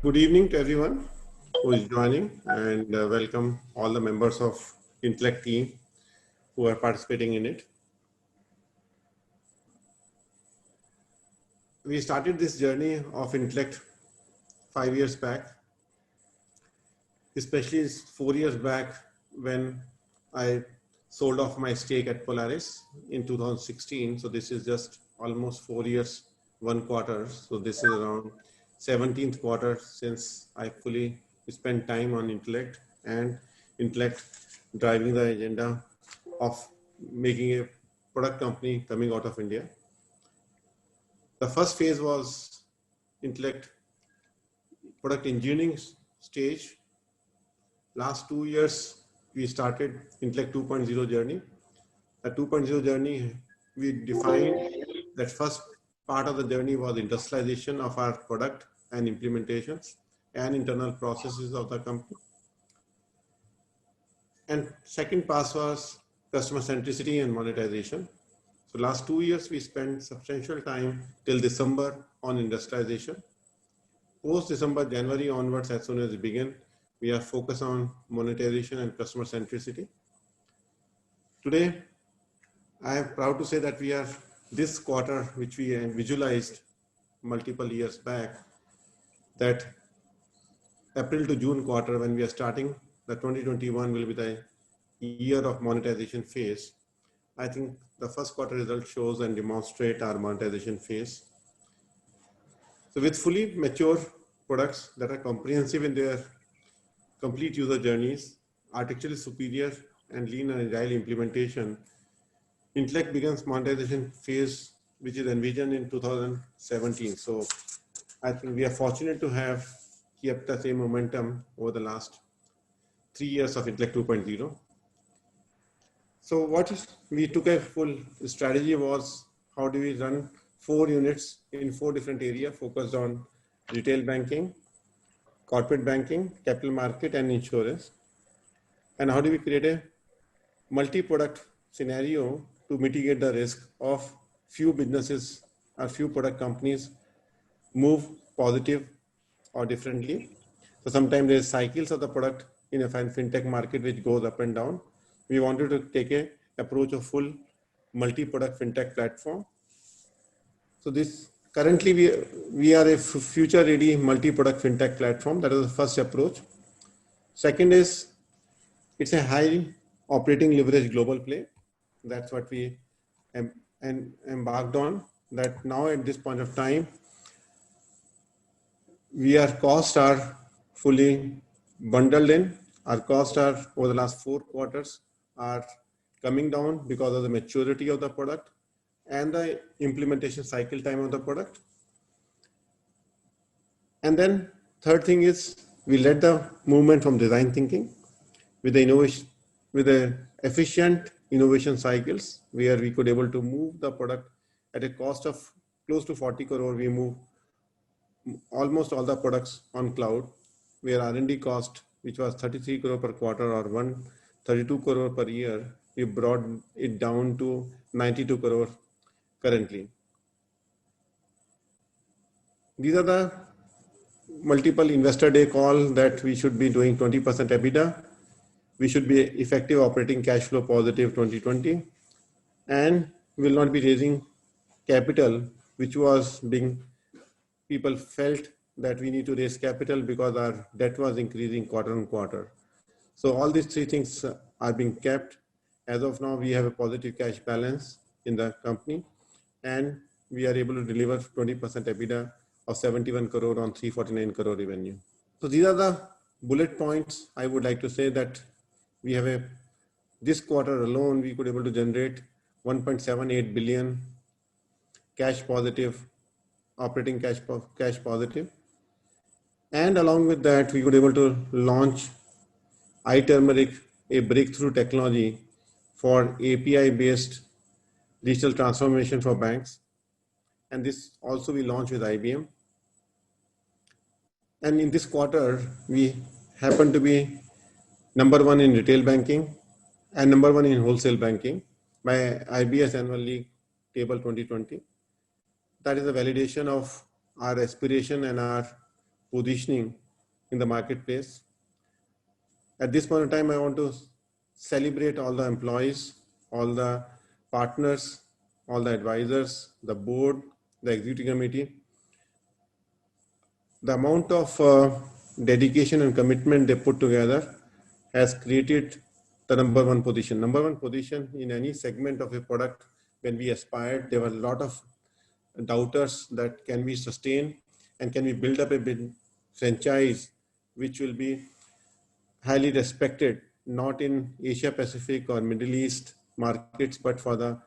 Good evening to everyone who is joining, and welcome all the members of Intellect team who are participating in it. We started this journey of Intellect 5 years back, especially 4 years back when I sold off my stake at Polaris in 2016. So this is just almost 4 years, 1 quarter. So this is around 17th quarter since I fully spent time on Intellect and Intellect driving the agenda of making a product company coming out of India. The first phase was Intellect product engineering stage. Last 2 years, we started Intellect 2.0 journey. The 2.0 journey, we defined that first part of the journey was industrialization of our product and implementations and internal processes of the company. And second part was customer centricity and monetization. So last 2 years, we spent substantial time till December on industrialization. Post December, January onwards, as soon as it began, we are focused on monetization and customer centricity. Today, I am proud to say that we are this quarter, which we visualized multiple years back, that April to June quarter, when we are starting, the 2021 will be the year of monetization phase. I think the first quarter result shows and demonstrate our monetization phase. So with fully mature products that are comprehensive in their complete user journeys, architecturally superior and lean and agile implementation, Intellect begins monetization phase, which is envisioned in 2017. So I think we are fortunate to have kept the same momentum over the last 3 years of Intellect 2.0. So we took a full strategy was how do we run 4 units in 4 different areas focused on retail banking, corporate banking, capital market, and insurance. And how do we create a multi-product scenario to mitigate the risk of few businesses or few product companies move positive or differently. So sometimes there's cycles of the product in a fintech market which goes up and down. We wanted to take a approach of full multi-product fintech platform. So this currently we are a future ready multi-product fintech platform. That is the first approach. Second is it's a high operating leverage global play. That's what we embarked on. That now at this point of time, costs are fully bundled in. Our costs are over the last 4 quarters are coming down because of the maturity of the product and the implementation cycle time of the product. And then third thing is we led the movement from design thinking with the innovation, with the efficient innovation cycles where we could able to move the product at a cost of close to 40 crore. We move almost all the products on cloud, where R&D cost, which was 33 crore per quarter or 132 crore per year, we brought it down to 92 crore currently. These are the multiple investor day call that we should be doing 20% EBITDA. We should be effective operating cash flow positive 2020, and will not be raising capital, which was being, people felt that we need to raise capital because our debt was increasing quarter on quarter. So all these 3 things are being kept. As of now, we have a positive cash balance in the company, and we are able to deliver 20% EBITDA of 71 crore on 349 crore revenue. So these are the bullet points. I would like to say that we have this quarter alone, we could able to generate 1.78 billion cash positive, operating cash positive. And along with that, we could able to launch iTurmeric, a breakthrough technology for API-based digital transformation for banks. And this also we launched with IBM. And in this quarter, we happen to be number 1 in retail banking and number 1 in wholesale banking by IBS Annual League Table 2020. That is a validation of our aspiration and our positioning in the marketplace. At this point in time, I want to celebrate all the employees, all the partners, all the advisors, the board, the executive committee. The amount of dedication and commitment they put together has created the number one position. Number one position in any segment of a product. When we aspired, there were a lot of doubters that can we sustain and can we build up a big franchise which will be highly respected, not in Asia Pacific or Middle East markets, but for the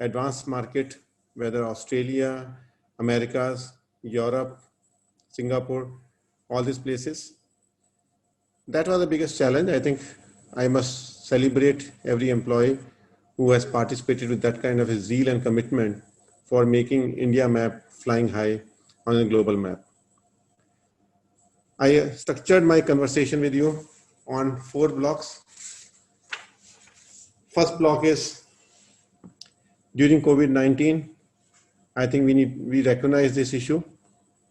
advanced market, whether Australia, Americas, Europe, Singapore, all these places. That was the biggest challenge. I think I must celebrate every employee who has participated with that kind of a zeal and commitment for making India map flying high on a global map. I structured my conversation with you on 4 blocks. First block is during COVID-19. I think we recognize this issue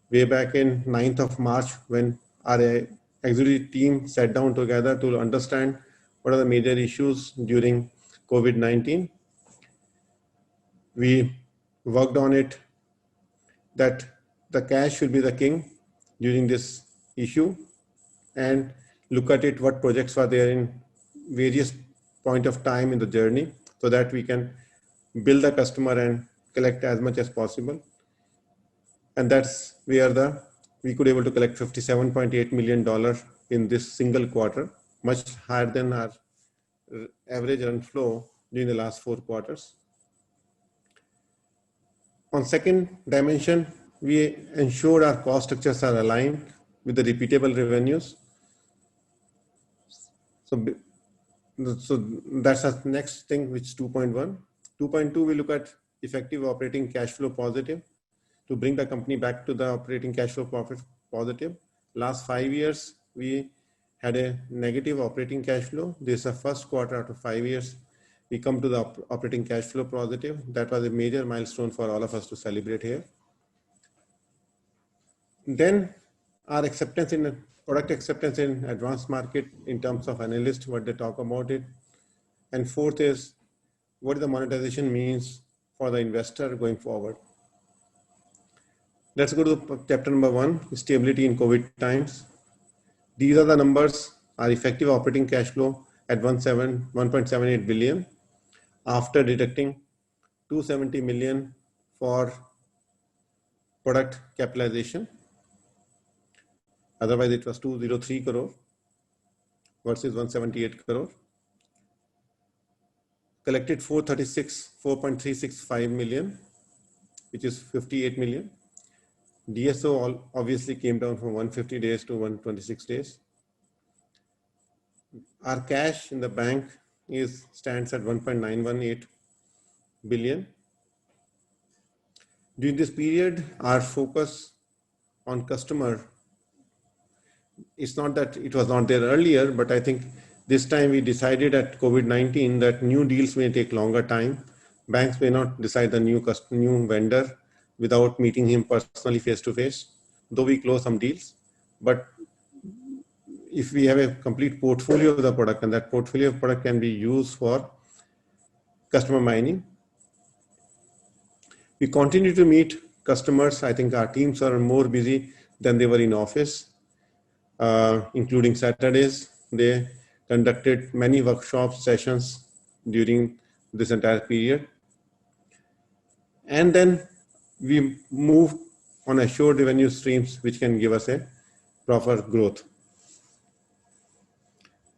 way back in 9th of March when our executive team sat down together to understand what are the major issues during COVID-19. We worked on it that the cash should be the king during this issue and look at it what projects were there in various point of time in the journey so that we can build the customer and collect as much as possible. And that's where we could able to collect $57.8 million in this single quarter, much higher than our average run flow during the last 4 quarters. On second dimension, we ensure our cost structures are aligned with the repeatable revenues. So that's our next thing, which is 2.1. 2.2, we look at effective operating cash flow positive to bring the company back to the operating cash flow profit positive. Last 5 years, we had a negative operating cash flow. This is the first quarter after 5 years. We come to the operating cash flow positive. That was a major milestone for all of us to celebrate here. Then our acceptance in product acceptance in advanced market in terms of analysts, what they talk about it. And fourth is what the monetization means for the investor going forward. Let's go to chapter number 1, stability in COVID times. These are the numbers, our effective operating cash flow at 1.78 billion after deducting 270 million for product capitalization. Otherwise, it was 203 crore versus 178 crore. Collected 4.365 million, which is 58 million. DSO obviously came down from 150 days to 126 days. Our cash in the bank stands at 1.918 billion. During this period, our focus on customer, it's not that it was not there earlier, but I think this time we decided at COVID-19 that new deals may take longer time. Banks may not decide the new vendor without meeting him personally face to face, though we close some deals. But if we have a complete portfolio of the product and that portfolio of product can be used for customer mining, we continue to meet customers. I think our teams are more busy than they were in office, including Saturdays. They conducted many workshop sessions during this entire period. And then we moved on assured revenue streams, which can give us a proper growth.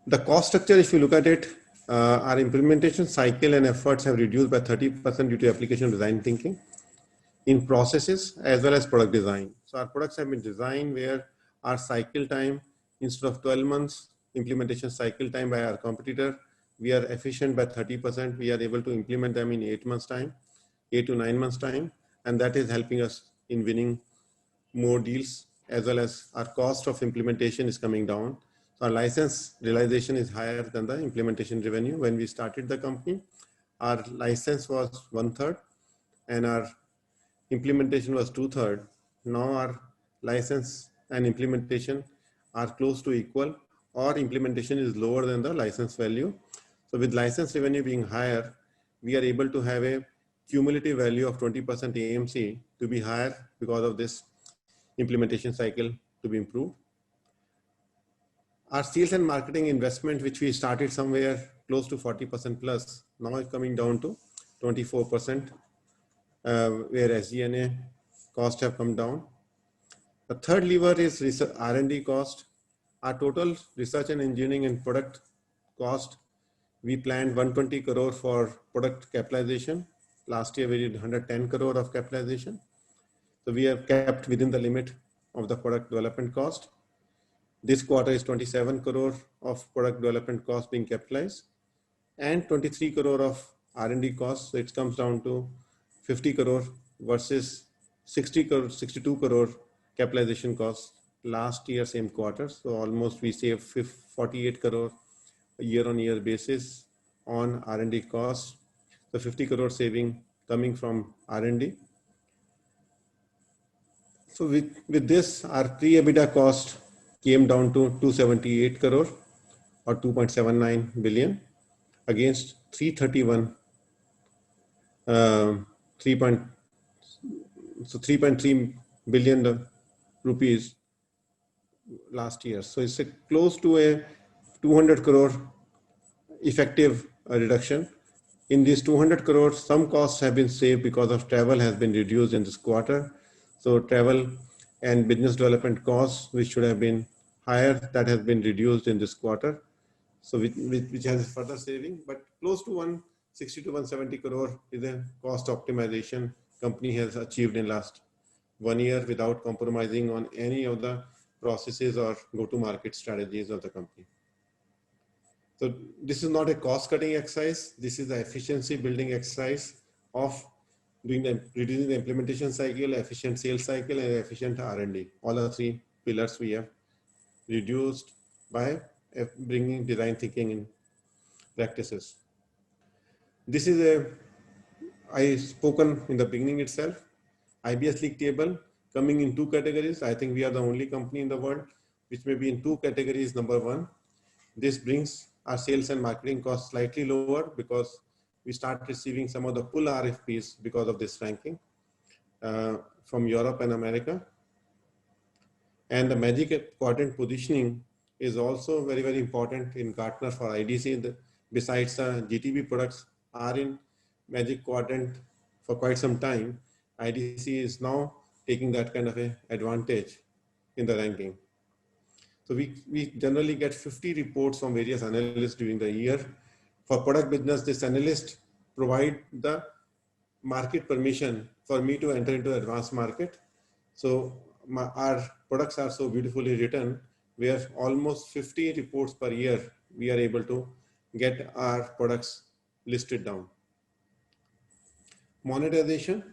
The cost structure, if you look at it, our implementation cycle and efforts have reduced by 30% due to application design thinking in processes as well as product design. So our products have been designed where our cycle time, instead of 12 months implementation cycle time by our competitor, we are efficient by 30%. We are able to implement them in 8 months time, 8 to 9 months time. And that is helping us in winning more deals, as well as our cost of implementation is coming down. So our license realization is higher than the implementation revenue. When we started the company, our license was 1/3 and our implementation was 2/3. Now our license and implementation are close to equal, or implementation is lower than the license value. So with license revenue being higher, we are able to have a cumulative value of 20% AMC to be higher because of this implementation cycle to be improved. Our sales and marketing investment, which we started somewhere close to 40% plus, now is coming down to 24%, where SG&A costs have come down. The third lever is R&D cost. Our total research and engineering and product cost, we planned 120 crore for product capitalization. Last year we did 110 crore of capitalization. So we have kept within the limit of the product development cost. This quarter is 27 crore of product development cost being capitalized and 23 crore of R&D costs. So it comes down to 50 crore versus 62 crore capitalization costs last year, same quarter. So almost we save 48 crore year-on-year basis on R&D costs. So 50 crore saving coming from R&D. So with this, our pre-EBITDA cost came down to 278 crore or 2.79 billion against 331, 3.3 billion rupees last year. So it's close to a 200 crore effective reduction. In these 200 crores, some costs have been saved because of travel has been reduced in this quarter. So travel and business development costs, which should have been higher, that has been reduced in this quarter. So which has further saving, but close to 160 to 170 crore is a cost optimization company has achieved in last 1 year without compromising on any of the processes or go-to-market strategies of the company. So this is not a cost-cutting exercise. This is an efficiency building exercise of reducing the implementation cycle, efficient sales cycle, and efficient R&D. All the three pillars we have reduced by bringing design thinking in practices. This is I spoken in the beginning itself, IBS League table coming in two categories. I think we are the only company in the world which may be in two categories. Number one, this brings our sales and marketing costs slightly lower because we start receiving some of the pull RFPs because of this ranking from Europe and America. And the Magic Quadrant positioning is also very, very important in Gartner for IDC. Besides GTB products are in Magic Quadrant for quite some time, IDC is now taking that kind of a advantage in the ranking. So we generally get 50 reports from various analysts during the year. For product business, this analyst provide the market permission for me to enter into advanced market. So our products are so beautifully written, where almost 50 reports per year, we are able to get our products listed down. Monetization.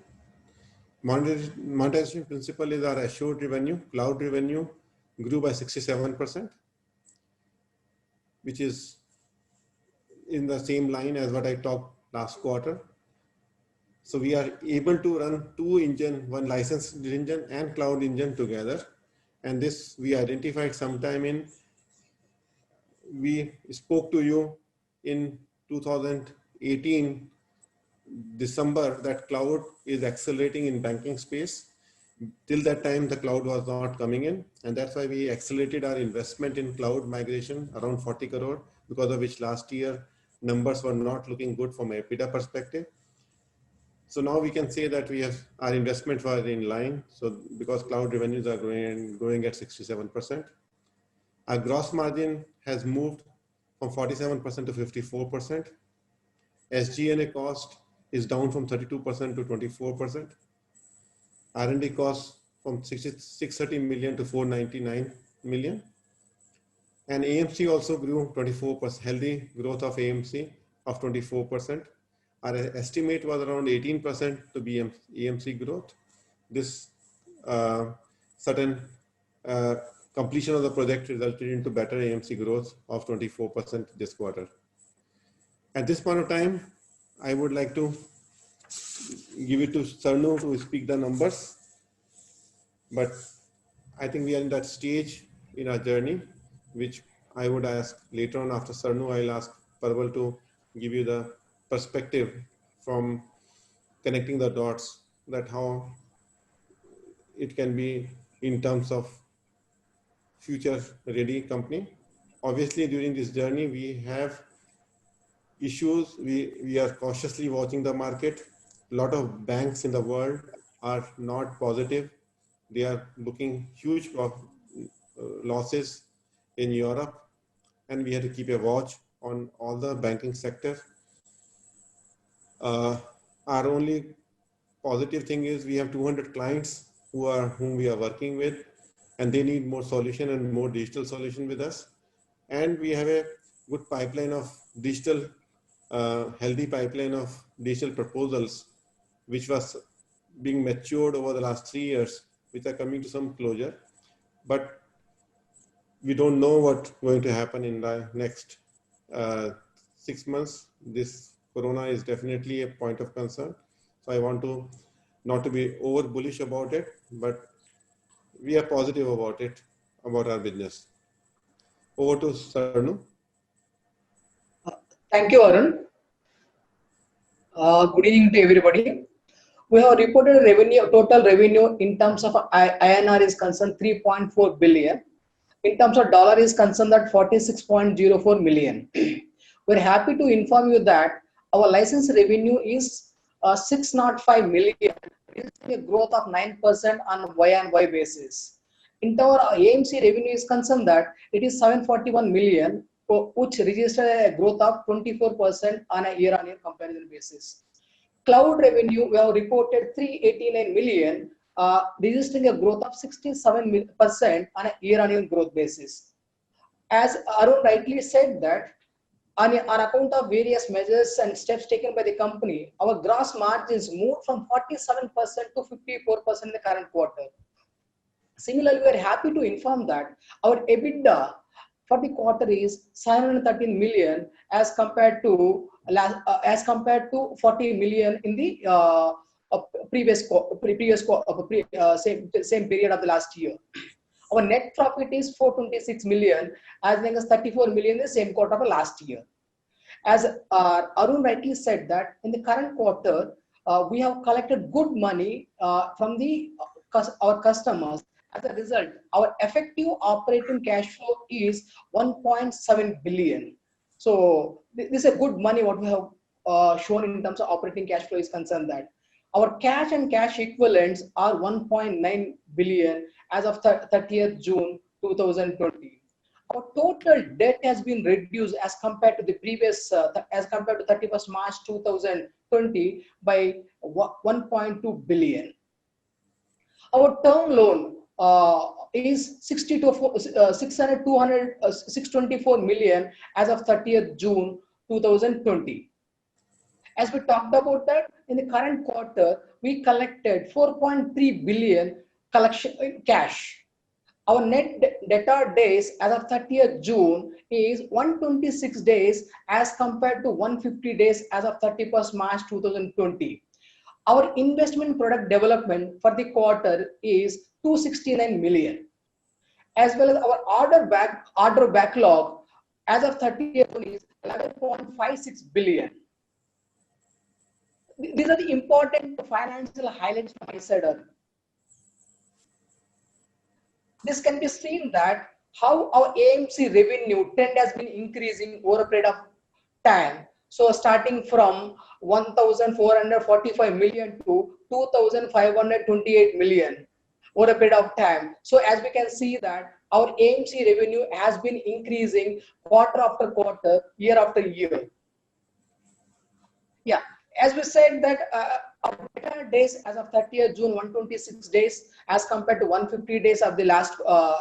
Monetization principle is our assured revenue. Cloud revenue grew by 67%, which is in the same line as what I talked last quarter. So we are able to run two engine, one licensed engine and cloud engine together. And this we identified sometime in, we spoke to you in 2018, December, that cloud is accelerating in banking space. Till that time, the cloud was not coming in. And that's why we accelerated our investment in cloud migration around 40 crore, because of which last year numbers were not looking good from a EBITDA perspective. So now we can say that we have our investments were in line. So because cloud revenues are growing at 67%, our gross margin has moved from 47% to 54%. SG&A cost is down from 32% to 24%. R&D costs from 630 million to 499 million. And AMC also grew 24%, healthy growth of AMC of 24%. Our estimate was around 18% to be AMC growth. This certain completion of the project resulted into better AMC growth of 24% this quarter. At this point of time, I would like to give it to Sarnu to speak the numbers, but I think we are in that stage in our journey, which I would ask later on after Sarnu, I'll ask Parval to give you the perspective from connecting the dots, that how it can be in terms of future ready company. Obviously, during this journey, we have issues. We are cautiously watching the market. A lot of banks in the world are not positive. They are booking huge losses in Europe, and we have to keep a watch on all the banking sector. Our only positive thing is we have 200 clients whom we are working with, and they need more solution and more digital solution with us. And we have a good pipeline of digital, healthy pipeline of digital proposals, which was being matured over the last 3 years, which are coming to some closure. But we don't know what's going to happen in the next 6 months. This corona is definitely a point of concern. So I want to not to be over bullish about it, but we are positive about it, about our business. Over to Sarnu. Thank you, Arun. Good evening to everybody. We have reported revenue, total revenue in terms of INR is concerned 3.4 billion. In terms of dollar is concerned that 46.04 million. We're happy to inform you that our license revenue is 605 million, a growth of 9% on Y-on-Y basis. In terms of AMC revenue is concerned that it is 741 million, which registered a growth of 24% on a year-on-year comparison basis. Cloud revenue, we have reported 389 million, registering a growth of 67% on a year-on-year growth basis. As Arun rightly said that, on account of various measures and steps taken by the company, our gross margins moved from 47% to 54% in the current quarter. Similarly, we are happy to inform that our EBITDA for the quarter is 713 million as compared to 40 million in the same period of the last year. Our net profit is 426 million as against 34 million in the same quarter of last year. As Arun rightly said that in the current quarter, we have collected good money from our customers. As a result, our effective operating cash flow is 1.7 billion. So this is a good money what we have shown in terms of operating cash flow is concerned that. Our cash and cash equivalents are 1.9 billion as of 30th June 2020. Our total debt has been reduced as compared to the previous, as compared to 31st March 2020 by 1.2 billion. Our term loan is 624 million as of 30th June 2020. As we talked about that, in the current quarter, we collected 4.3 billion collection cash. Our net debtor days as of 30th June is 126 days as compared to 150 days as of 31st March 2020. Our investment product development for the quarter is 269 million. As well as our order backlog as of 30th June is 11.56 billion. These are the important financial highlights from my side. This can be seen that how our AMC revenue trend has been increasing over a period of time. So starting from 1,445 million to 2,528 million over a period of time. So as we can see that our AMC revenue has been increasing quarter after quarter, year after year. Yeah, as we said that our debtor days as of 30th June 126 days as compared to 150 days of the last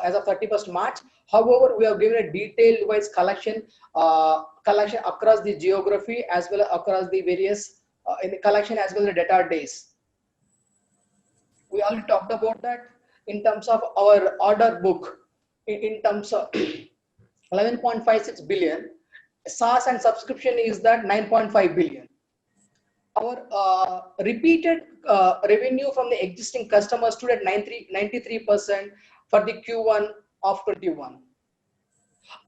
as of 31st March. However, we have given a detailed wise collection across the geography as well as across the various in the collection as well as the debtor days. We already talked about that in terms of our order book in terms of 11.56 billion. SaaS and subscription is that 9.5 billion. Our repeated revenue from the existing customers stood at 93%. for the Q1 of 21.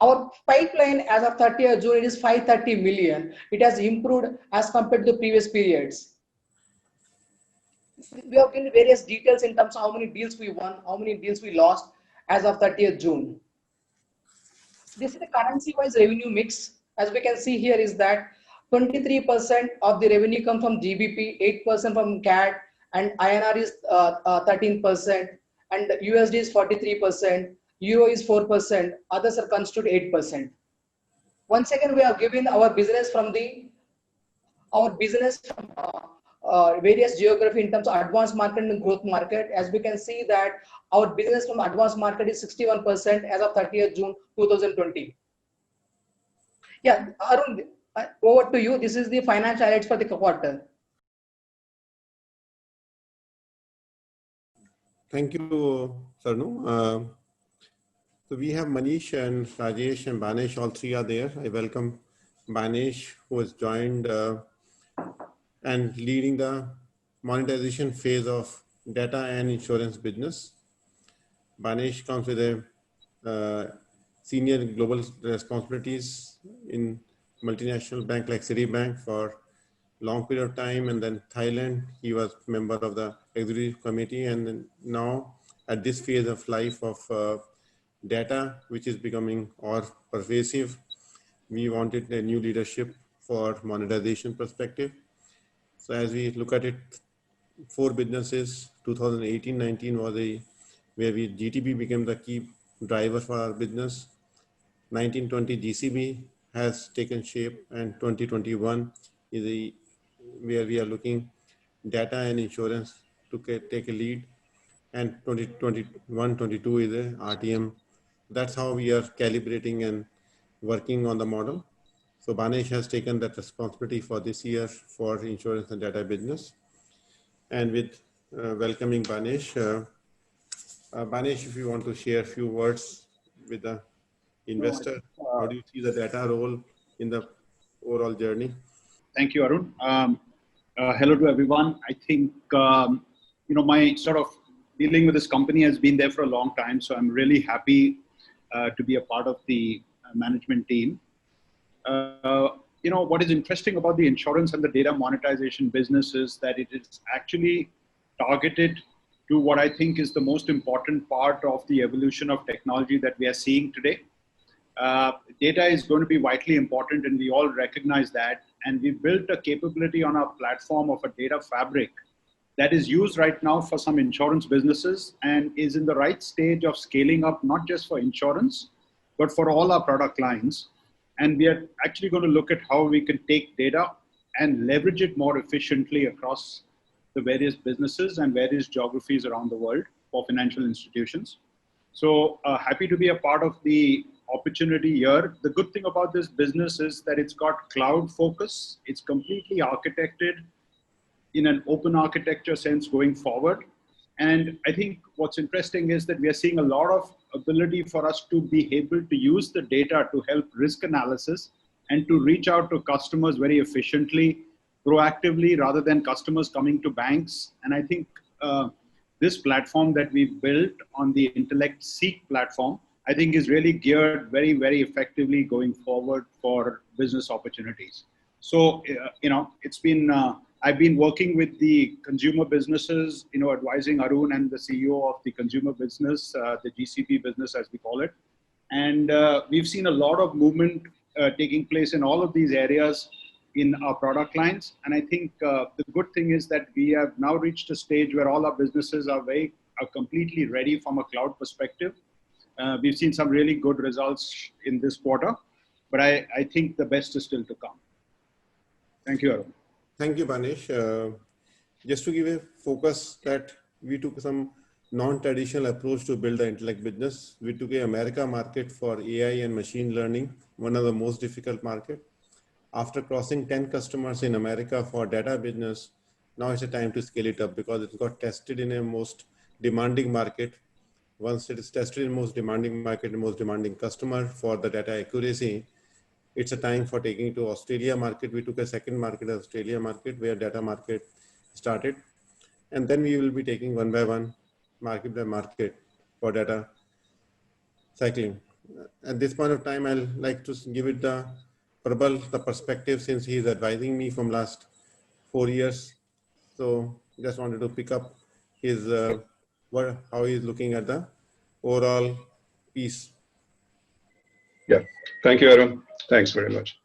Our pipeline as of 30th June, it is 530 million. It has improved as compared to the previous periods. We have given various details in terms of how many deals we won, how many deals we lost as of 30th June. This is the currency-wise revenue mix. As we can see here is that 23% of the revenue come from GBP, 8% from CAD, and INR is 13%, and USD is 43%, Euro is 4%, others are constitute 8%. Once again, we have given our business from various geography in terms of advanced market and growth market. As we can see that our business from advanced market is 61% as of 30th June 2020. Yeah, Arun, over to you. This is the financial highlights for the quarter. Thank you, Sarnu. So we have Manish and Rajesh and Banesh, all three are there. I welcome Banesh, who has joined and leading the monetization phase of data and insurance business. Banesh comes with a senior global responsibilities in multinational bank like Citibank for long period of time, and then Thailand, he was member of the executive committee, and then now at this phase of life of data, which is becoming or pervasive, we wanted a new leadership for monetization perspective. So as we look at it, 4 businesses, 2018-19 was where GTB became the key driver for our business. 1920 GCB has taken shape, and 2021 is where we are looking data and insurance to take a lead, and 2021-22 is a RTM. That's how we are calibrating and working on the model. So Banesh has taken that responsibility for this year for insurance and data business. And with welcoming Banesh, Banesh, if you want to share a few words with the investor, how do you see the data role in the overall journey? Thank you, Arun. Hello to everyone. I think, my sort of dealing with this company has been there for a long time. So I'm really happy to be a part of the management team. What is interesting about the insurance and the data monetization business is that it is actually targeted to what I think is the most important part of the evolution of technology that we are seeing today. Data is going to be vitally important, and we all recognize that. And we built a capability on our platform of a data fabric that is used right now for some insurance businesses and is in the right stage of scaling up, not just for insurance, but for all our product lines. And we are actually going to look at how we can take data and leverage it more efficiently across the various businesses and various geographies around the world for financial institutions. So happy to be a part of the opportunity here. The good thing about this business is that it's got cloud focus. It's completely architected in an open architecture sense going forward. And I think what's interesting is that we are seeing a lot of ability for us to be able to use the data to help risk analysis and to reach out to customers very efficiently, proactively, rather than customers coming to banks. And I think this platform that we built on the Intellect Seek platform, I think is really geared very, very effectively going forward for business opportunities. So, it's been, I've been working with the consumer businesses, advising Arun and the CEO of the consumer business, the GCP business as we call it. And we've seen a lot of movement taking place in all of these areas in our product lines. And I think the good thing is that we have now reached a stage where all our businesses are completely ready from a cloud perspective. We've seen some really good results in this quarter, but I think the best is still to come. Thank you, Arun. Thank you, Banesh. Just to give a focus that we took some non-traditional approach to build the Intellect business. We took a America market for AI and machine learning, one of the most difficult market. After crossing 10 customers in America for data business, now it's a time to scale it up because it got tested in a most demanding market. Once it is tested in most demanding market, the most demanding customer for the data accuracy, it's a time for taking to Australia market. We took a second market, Australia market, where data market started. And then we will be taking one by one, market by market. for data cycling. At this point of time, I'll like to give it the Prabal the perspective, since he is advising me from last 4 years. So just wanted to pick up his how he's looking at the overall piece. Yeah, thank you, Arun. Thanks very much.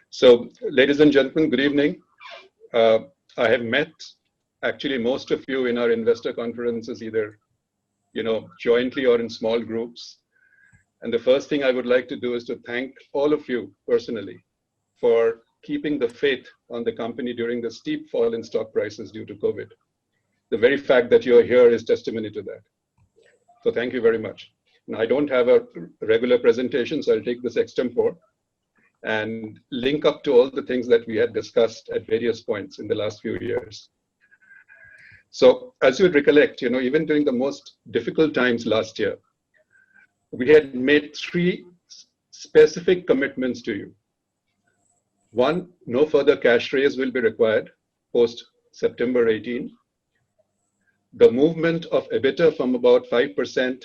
So, ladies and gentlemen, good evening. I have met actually most of you in our investor conferences, either jointly or in small groups. And the first thing I would like to do is to thank all of you personally for keeping the faith on the company during the steep fall in stock prices due to COVID. The very fact that you're here is testimony to that. So thank you very much. Now, I don't have a regular presentation, so I'll take this extempore and link up to all the things that we had discussed at various points in the last few years. So as you would recollect, even during the most difficult times last year, we had made 3 specific commitments to you. 1, no further cash raise will be required post September 18. The movement of EBITDA from about 5%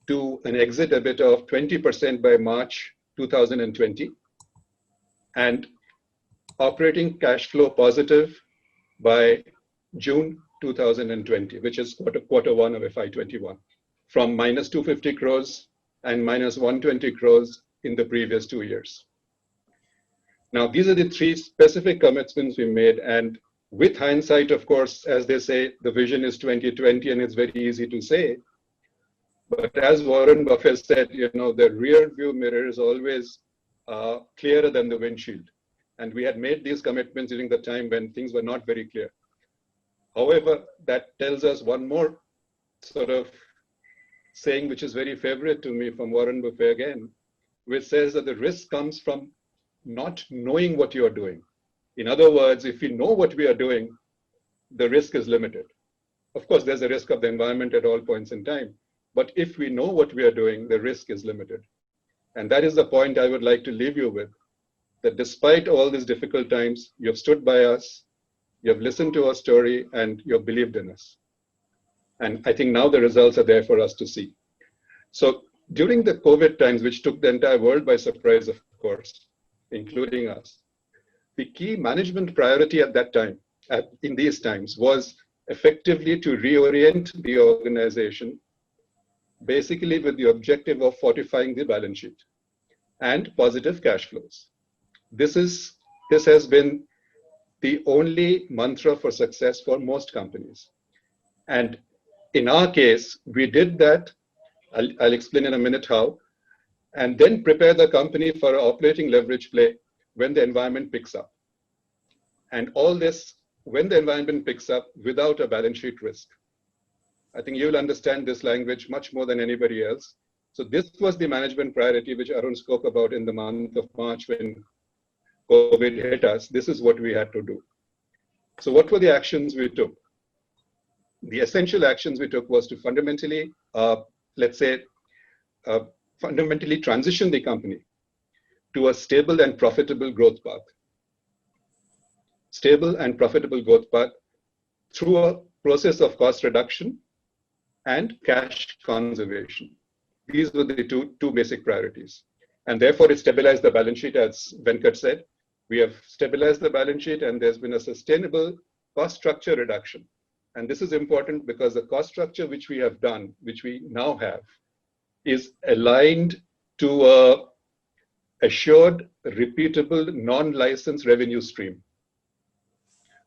to an exit EBITDA of 20% by March 2020, and operating cash flow positive by June 2020, which is quarter 1 of FY21, from minus 250 crores and minus 120 crores in the previous 2 years. Now, these are the 3 specific commitments we made, and with hindsight, of course, as they say, the vision is 2020, and it's very easy to say. But as Warren Buffett said, the rear view mirror is always clearer than the windshield. And we had made these commitments during the time when things were not very clear. However, that tells us one more sort of saying, which is very favorite to me from Warren Buffett again, which says that the risk comes from not knowing what you are doing. In other words, if we know what we are doing, the risk is limited. Of course, there's a risk of the environment at all points in time. But if we know what we are doing, the risk is limited. And that is the point I would like to leave you with, that despite all these difficult times, you have stood by us, you have listened to our story, and you have believed in us. And I think now the results are there for us to see. So during the COVID times, which took the entire world by surprise, of course, including us, the key management priority at that time, in these times, was effectively to reorient the organization, basically with the objective of fortifying the balance sheet and positive cash flows. This has been the only mantra for success for most companies. And in our case, we did that. I'll explain in a minute how, and then prepare the company for an operating leverage play when the environment picks up. And all this, when the environment picks up, without a balance sheet risk. I think you'll understand this language much more than anybody else. So this was the management priority which Arun spoke about in the month of March when COVID hit us. This is what we had to do. So what were the actions we took? The essential actions we took was to fundamentally, fundamentally transition the company to a stable and profitable growth path. Stable and profitable growth path through a process of cost reduction and cash conservation. These were the two basic priorities. And therefore, it stabilized the balance sheet, as Venkat said. We have stabilized the balance sheet, and there's been a sustainable cost structure reduction. And this is important because the cost structure which we have done, which we now have, is aligned to a assured, repeatable, non-licensed revenue stream,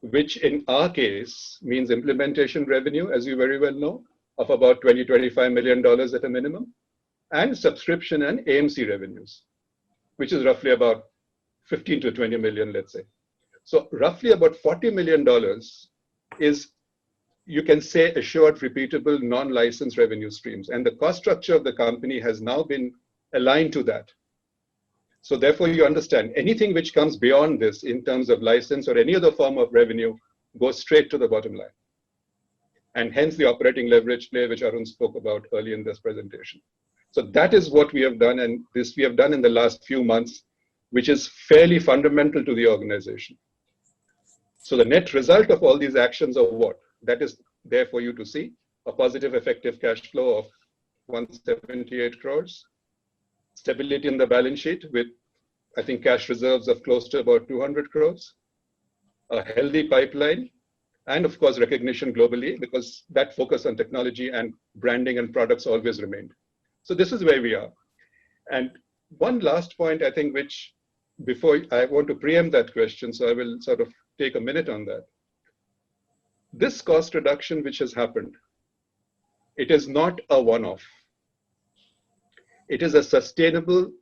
which in our case means implementation revenue, as you very well know, of about $20-25 million at a minimum, and subscription and AMC revenues, which is roughly about 15 to 20 million, let's say. So roughly about $40 million is, you can say, assured, repeatable, non-licensed revenue streams. And the cost structure of the company has now been aligned to that. So therefore, you understand, anything which comes beyond this in terms of license or any other form of revenue goes straight to the bottom line. And hence the operating leverage play, which Arun spoke about early in this presentation. So that is what we have done, and this we have done in the last few months, which is fairly fundamental to the organization. So the net result of all these actions are what? That is there for you to see. a positive effective cash flow of 178 crores, stability in the balance sheet with, I think, cash reserves of close to about 200 crores, a healthy pipeline, and of course, recognition globally, because that focus on technology and branding and products always remained. So this is where we are. And one last point, I think, which before I want to preempt that question, so I will sort of take a minute on that. This cost reduction which has happened, it is not a one-off. It is a sustainable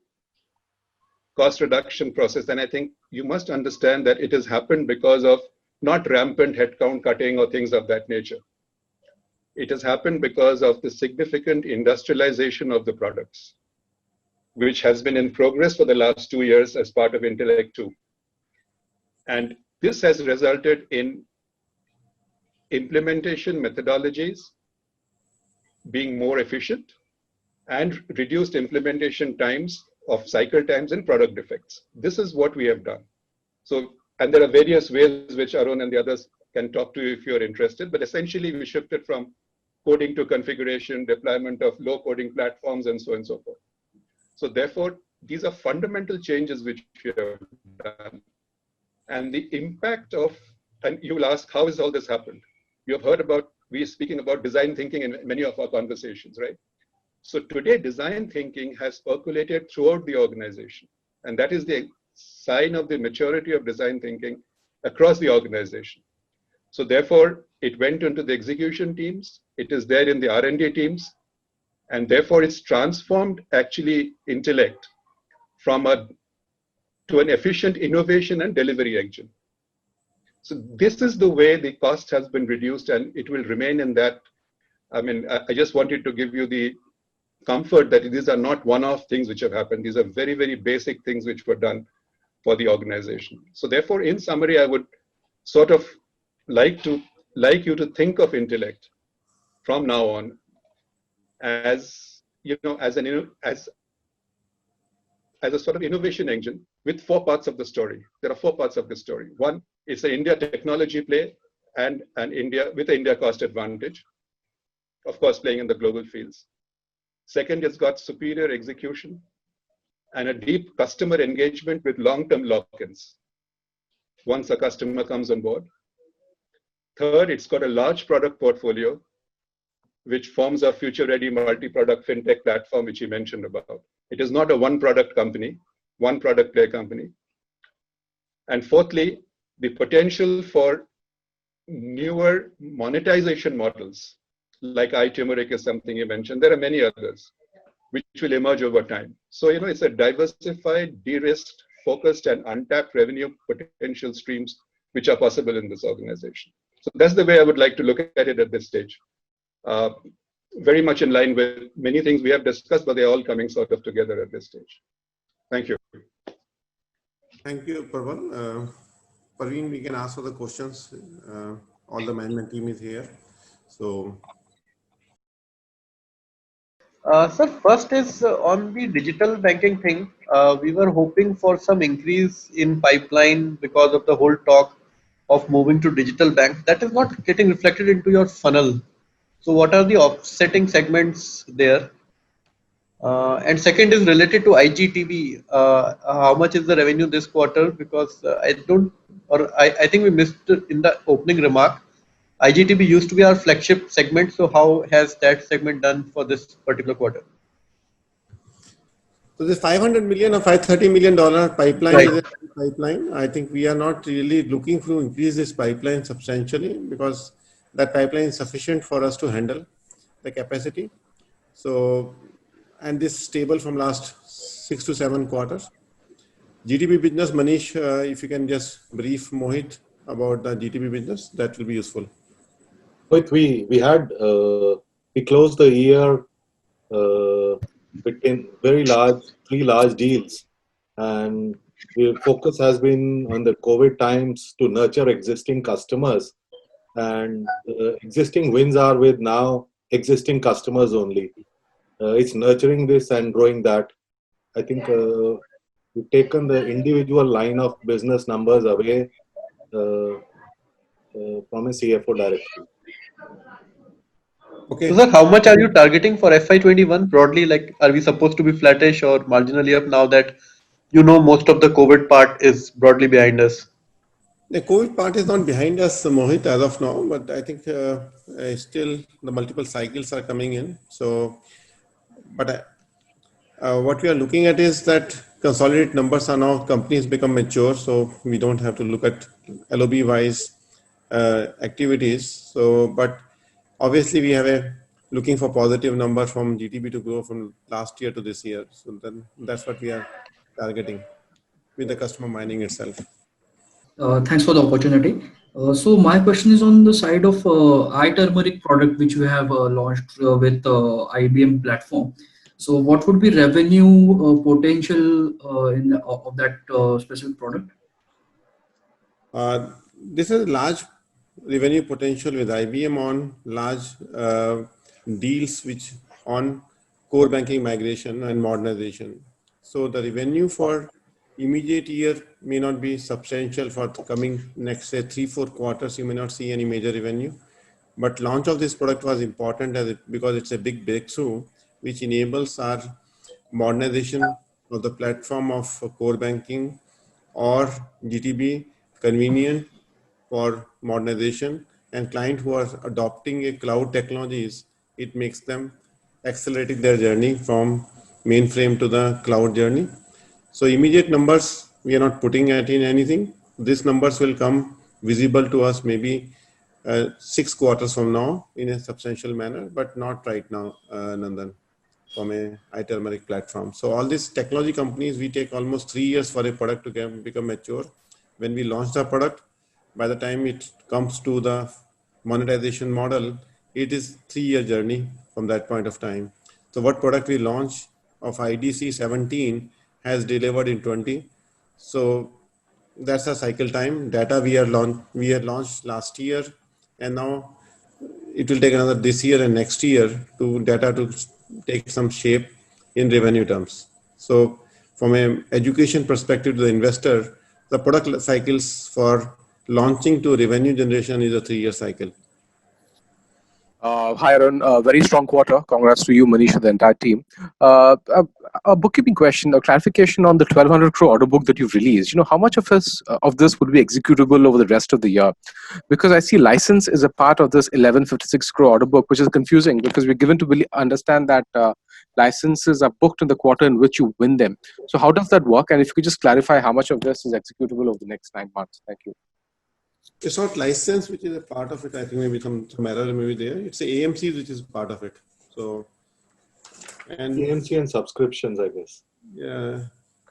cost reduction process. And I think you must understand that it has happened because of not rampant headcount cutting or things of that nature. It has happened because of the significant industrialization of the products, which has been in progress for the last 2 years as part of Intellect 2. And this has resulted in implementation methodologies being more efficient and reduced implementation times of cycle times and product defects. This is what we have done. So, and there are various ways which Arun and the others can talk to you if you're interested, but essentially we shifted from coding to configuration, deployment of low coding platforms, and so on and so forth. So therefore, these are fundamental changes which we have done. And the impact of, and you will ask, how has all this happened? You have heard about, we are speaking about design thinking in many of our conversations, right? So today, design thinking has percolated throughout the organization. And that is the sign of the maturity of design thinking across the organization. So therefore, it went into the execution teams. It is there in the R&D teams. And therefore, it's transformed actually Intellect from to an efficient innovation and delivery engine. So this is the way the cost has been reduced, and it will remain in that. I mean, I just wanted to give you the comfort that these are not one-off things which have happened. These are very, very basic things which were done for the organization. So therefore, in summary, I would sort of like you to think of Intellect from now on as, you know, as a sort of innovation engine with 4 parts of the story. There are 4 parts of the story. One is the India technology play and India with the India cost advantage, of course, playing in the global fields. Second, it's got superior execution and a deep customer engagement with long-term lock-ins once a customer comes on board. Third, it's got a large product portfolio, which forms a future-ready multi-product fintech platform, which you mentioned about. It is not a one-product company, one-product play company. And fourthly, the potential for newer monetization models, like iTurmeric is something you mentioned. There are many others which will emerge over time. So, you know, it's a diversified, de-risked, focused, and untapped revenue potential streams which are possible in this organization. So that's the way I would like to look at it at this stage. Very much in line with many things we have discussed, but they're all coming sort of together at this stage. Thank you. Thank you, Parvan. Parveen, we can ask for the questions. All the management team is here. So, sir, first is on the digital banking thing. We were hoping for some increase in pipeline because of the whole talk of moving to digital bank. That is not getting reflected into your funnel. So what are the offsetting segments there? And second is related to IGTB. How much is the revenue this quarter? Because I think we missed it in the opening remark. IGTB used to be our flagship segment. So how has that segment done for this particular quarter? so this $500 million or $530 million pipeline Right. is a pipeline. I think we are not really looking to increase this pipeline substantially because that pipeline is sufficient for us to handle the capacity. So, and this is stable from last 6 to 7 quarters. GTB business, Manish, if you can just brief Mohit about the GTB business, that will be useful. But we closed the year between 3 large deals, and the focus has been on the COVID times to nurture existing customers, and existing wins are with now existing customers only. It's nurturing this and growing that. I think we've taken the individual line of business numbers away from a CFO directly. Okay. So, sir, how much are you targeting for FY21 broadly? Like, are we supposed to be flattish or marginally up now that most of the COVID part is broadly behind us? The COVID part is not behind us, Mohit, as of now, but I think still the multiple cycles are coming in. So, but what we are looking at is that consolidated numbers are now companies become mature, so we don't have to look at LOB wise activities. So, but obviously we have a looking for positive number from GTB to grow from last year to this year. So then that's what we are targeting with the customer mining itself. Thanks for the opportunity. So my question is on the side of iTurmeric product which we have launched with IBM platform. So what would be revenue potential of that specific product? This is large revenue potential with IBM on large deals which on core banking migration and modernization. So the revenue for immediate year may not be substantial for the coming next say 3-4 quarters. You may not see any major revenue, but launch of this product was important because it's a big breakthrough which enables our modernization of the platform of core banking or GTB convenient for modernization, and client who are adopting a cloud technologies, it makes them accelerating their journey from mainframe to the cloud journey. So immediate numbers, we are not putting it in anything. These numbers will come visible to us maybe 6 quarters from now in a substantial manner, but not right now, Nandan, from a iTurmeric platform. So all these technology companies, we take almost 3 years for a product to become mature. When we launch the product, by the time it comes to the monetization model, it is 3-year journey from that point of time. So what product we launch of IDC 17 has delivered in 20. So that's a cycle time. Data we had launched last year, and now it will take another this year and next year to data to take some shape in revenue terms. So from an education perspective to the investor, the product cycles for launching to revenue generation is a 3-year cycle. Hi, Arun. Very strong quarter. Congrats to you, Manish, and the entire team. A bookkeeping question, a clarification on the 1,200 crore order book that you've released. How much of this would be executable over the rest of the year? Because I see license is a part of this 1156 crore order book, which is confusing because we're given to understand that licenses are booked in the quarter in which you win them. So how does that work? And if you could just clarify how much of this is executable over the next 9 months. Thank you. It's not license, which is a part of it. I think maybe some error may be there. It's the AMCs, which is part of it. So, and AMC and subscriptions, I guess. Yeah,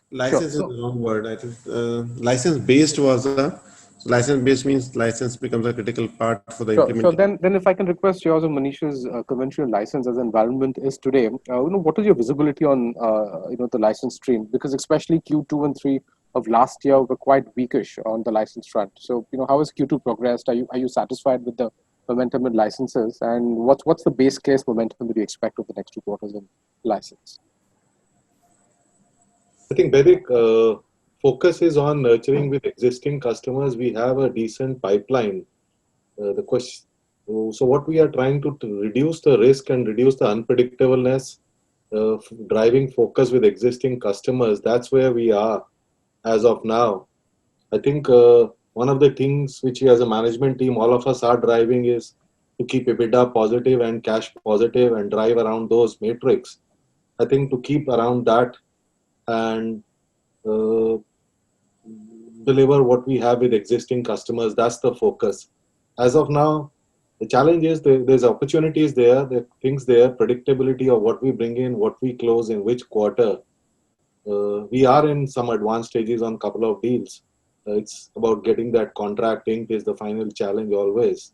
license is the wrong word. I think license based was license based means license becomes a critical part for the implementation. So then if I can request yours or Manish's conventional license as the environment is today, what is your visibility on the license stream? Because especially Q2 and 3 of last year were quite weakish on the license front. So how has Q2 progressed? Are you satisfied with the momentum in licenses, and what's the base case momentum that you expect over the next 2 quarters in license? I think Vedic focus is on nurturing with existing customers. We have a decent pipeline. The question, so what we are trying to reduce the risk and reduce the unpredictableness, driving focus with existing customers. That's where we are as of now. I think one of the things which as a management team, all of us are driving is to keep EBITDA positive and cash positive and drive around those metrics. I think to keep around that and deliver what we have with existing customers, that's the focus. As of now, the challenge is there's opportunities there, there are things there, predictability of what we bring in, what we close in which quarter. We are in some advanced stages on a couple of deals. It's about getting that contract inked is the final challenge always.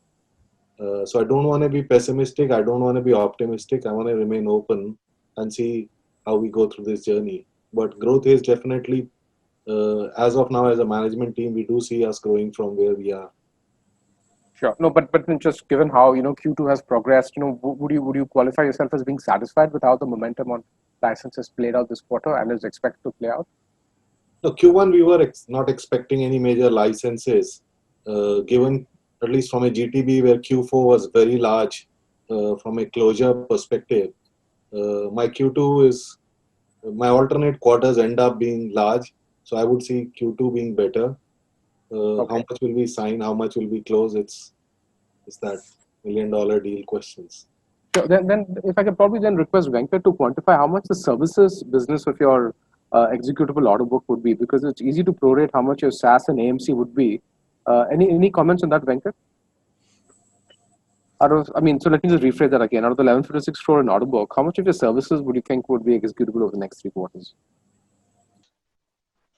So I don't want to be pessimistic. I don't want to be optimistic. I want to remain open and see how we go through this journey. But growth is definitely, as of now, as a management team, we do see us growing from where we are. Sure. No, but just given how Q2 has progressed, would you qualify yourself as being satisfied with how the momentum on licenses played out this quarter and is expected to play out? No, Q1 we were not expecting any major licenses, given at least from a GTB where Q4 was very large. from a closure perspective, my Q2 is my alternate quarters end up being large, so I would see Q2 being better. How much will we sign? How much will we close? It's that $1 million deal questions. So then if I could probably then request Venkat to quantify how much the services business of your executable order book would be, because it's easy to prorate how much your SaaS and AMC would be. Any comments on that, Venkat? So let me just rephrase that again. Out of the 1156 crore in order book, how much of your services would you think would be executable over the next 3 quarters?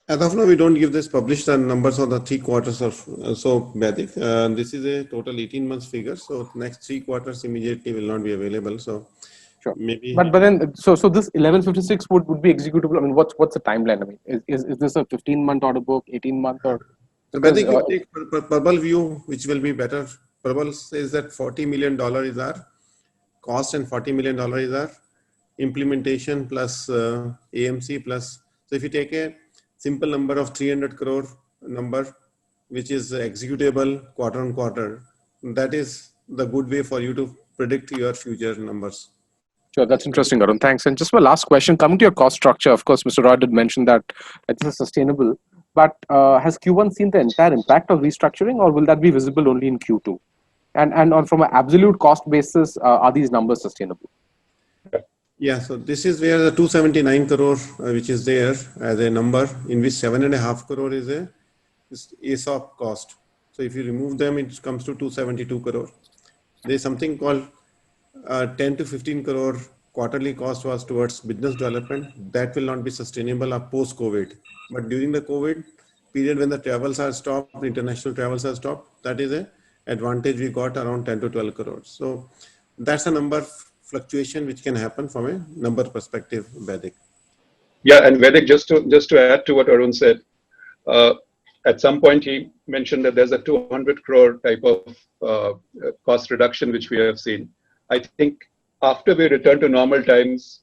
As of now, we don't give this published numbers on the 3 quarters of so Baidik. This is a total 18 months figure. So next 3 quarters immediately will not be available. So sure. Maybe. But then so this 1156 would be executable. I mean, what's the timeline? I mean, is this a 15-month order book, 18-month, or? So Baidik, you take Prabal view, which will be better. Prabal says that $40 million is our cost and $40 million is our implementation plus AMC plus. So if you take a simple number of 300 crore number, which is executable quarter on quarter, that is the good way for you to predict your future numbers. Sure, that's interesting, Arun. Thanks. And just my last question, coming to your cost structure, of course, Mr. Roy did mention that it is sustainable, but has Q1 seen the entire impact of restructuring, or will that be visible only in Q2? And from an absolute cost basis, are these numbers sustainable? Yeah, so this is where the 279 crore, which is there as a number, in which 7.5 crore is a ESOP cost. So if you remove them, it comes to 272 crore. There is something called 10 to 15 crore quarterly cost was towards business development. That will not be sustainable post-COVID. But during the COVID period, when the travels are stopped, international travels are stopped, that is a advantage we got around 10 to 12 crores. So that's a number fluctuation which can happen from a number perspective, Baidik. Yeah, and Vaidik, just to add to what Arun said, at some point he mentioned that there's a 200 crore type of cost reduction which we have seen. I think after we return to normal times,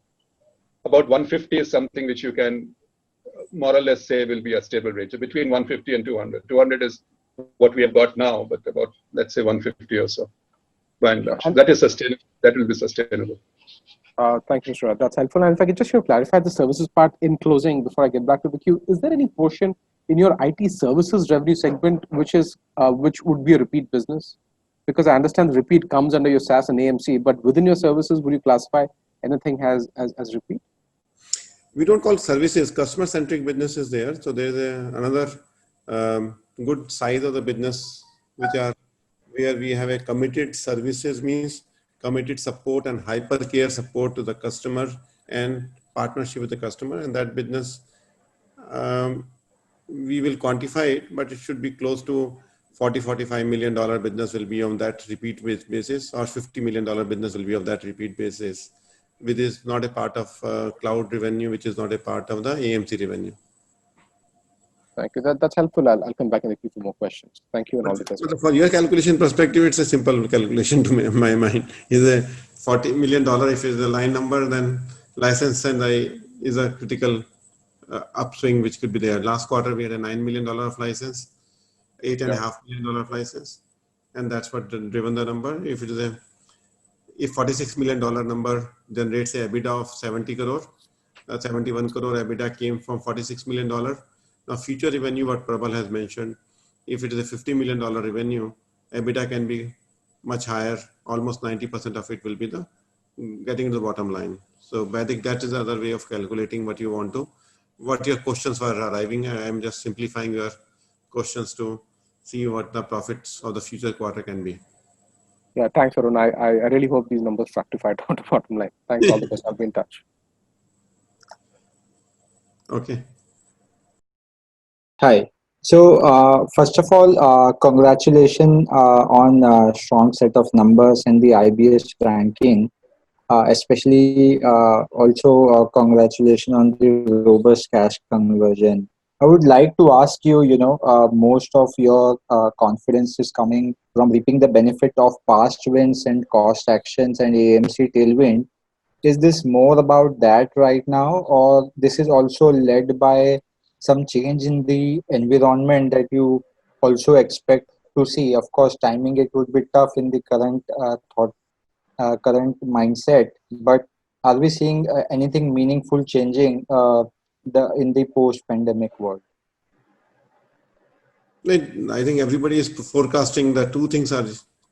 about 150 is something which you can more or less say will be a stable rate. So between 150 and 200. 200 is what we have got now, but about, let's say, 150 or so. By and large. That is sustainable. That will be sustainable. Thank you, Mr. Roy. That's helpful. And if I could just clarify the services part in closing before I get back to the queue, is there any portion in your IT services revenue segment which would be a repeat business? Because I understand repeat comes under your SaaS and AMC, but within your services, would you classify anything as repeat? We don't call services, customer-centric business is there. So there's another good size of the business, which are where we have a committed services, means committed support and hypercare support to the customer and partnership with the customer. And that business, we will quantify it, but it should be close to $40-45 million business will be on that repeat basis, or $50 million business will be of that repeat basis, which is not a part of cloud revenue, which is not a part of the AMC revenue. Thank you. That's helpful. I'll come back in the queue for more questions. Thank you and all the best. For your calculation perspective, it's a simple calculation to my mind. Is a $40 million, if it's the line number, then license and is a critical upswing which could be there. Last quarter, we had a $9 million of license, $8.5 million of license, and that's what driven the number. If it is if $46 million number generates a EBITDA of 70 crore, 71 crore EBITDA came from $46 million. Now, future revenue, what Prabal has mentioned, if it is a $50 million revenue, EBITDA can be much higher. Almost 90% of it will be getting to the bottom line. So I think that is the other way of calculating what your questions were arriving. I am just simplifying your questions to see what the profits of the future quarter can be. Yeah, thanks, Arun. I really hope these numbers fructify down to the bottom line. Thanks, all the best. I'll be in touch. Okay. Hi. So first of all, congratulations on a strong set of numbers and the IBS ranking. Especially also congratulations on the robust cash conversion. I would like to ask you, most of your confidence is coming from reaping the benefit of past wins and cost actions and AMC tailwind. Is this more about that right now, or this is also led by some change in the environment that you also expect to see? Of course, timing it would be tough in the current thought current mindset, but are we seeing anything meaningful changing in the post-pandemic world? I think everybody is forecasting that two things are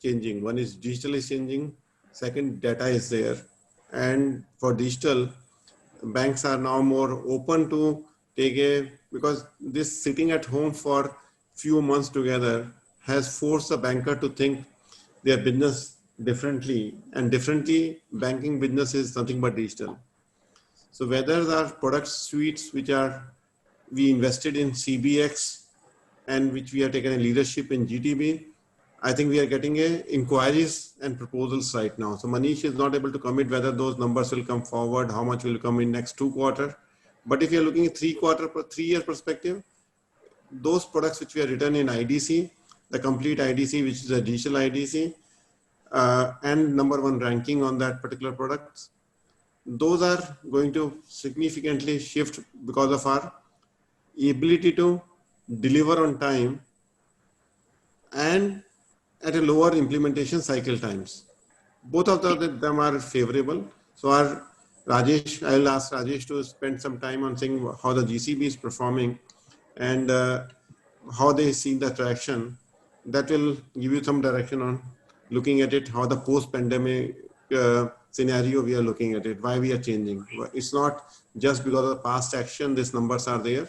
changing. One is digital is changing. Second, data is there. And for digital, banks are now more open to because this sitting at home for few months together has forced the banker to think their business differently, and differently banking business is nothing but digital. So whether the product suites we invested in CBX and which we have taken a leadership in GTB, I think we are getting inquiries and proposals right now. So Manish is not able to commit whether those numbers will come forward, how much will come in next 2 quarters. But if you're looking at 3-year perspective, those products which we have written in IDC, the complete IDC, which is a digital IDC, and number 1 ranking on that particular product, those are going to significantly shift because of our ability to deliver on time and at a lower implementation cycle times. Both of them are favorable. So I'll ask Rajesh to spend some time on saying how the GCB is performing and how they see the traction. That will give you some direction on looking at it, how the post-pandemic scenario we are looking at it, why we are changing. It's not just because of the past action, these numbers are there.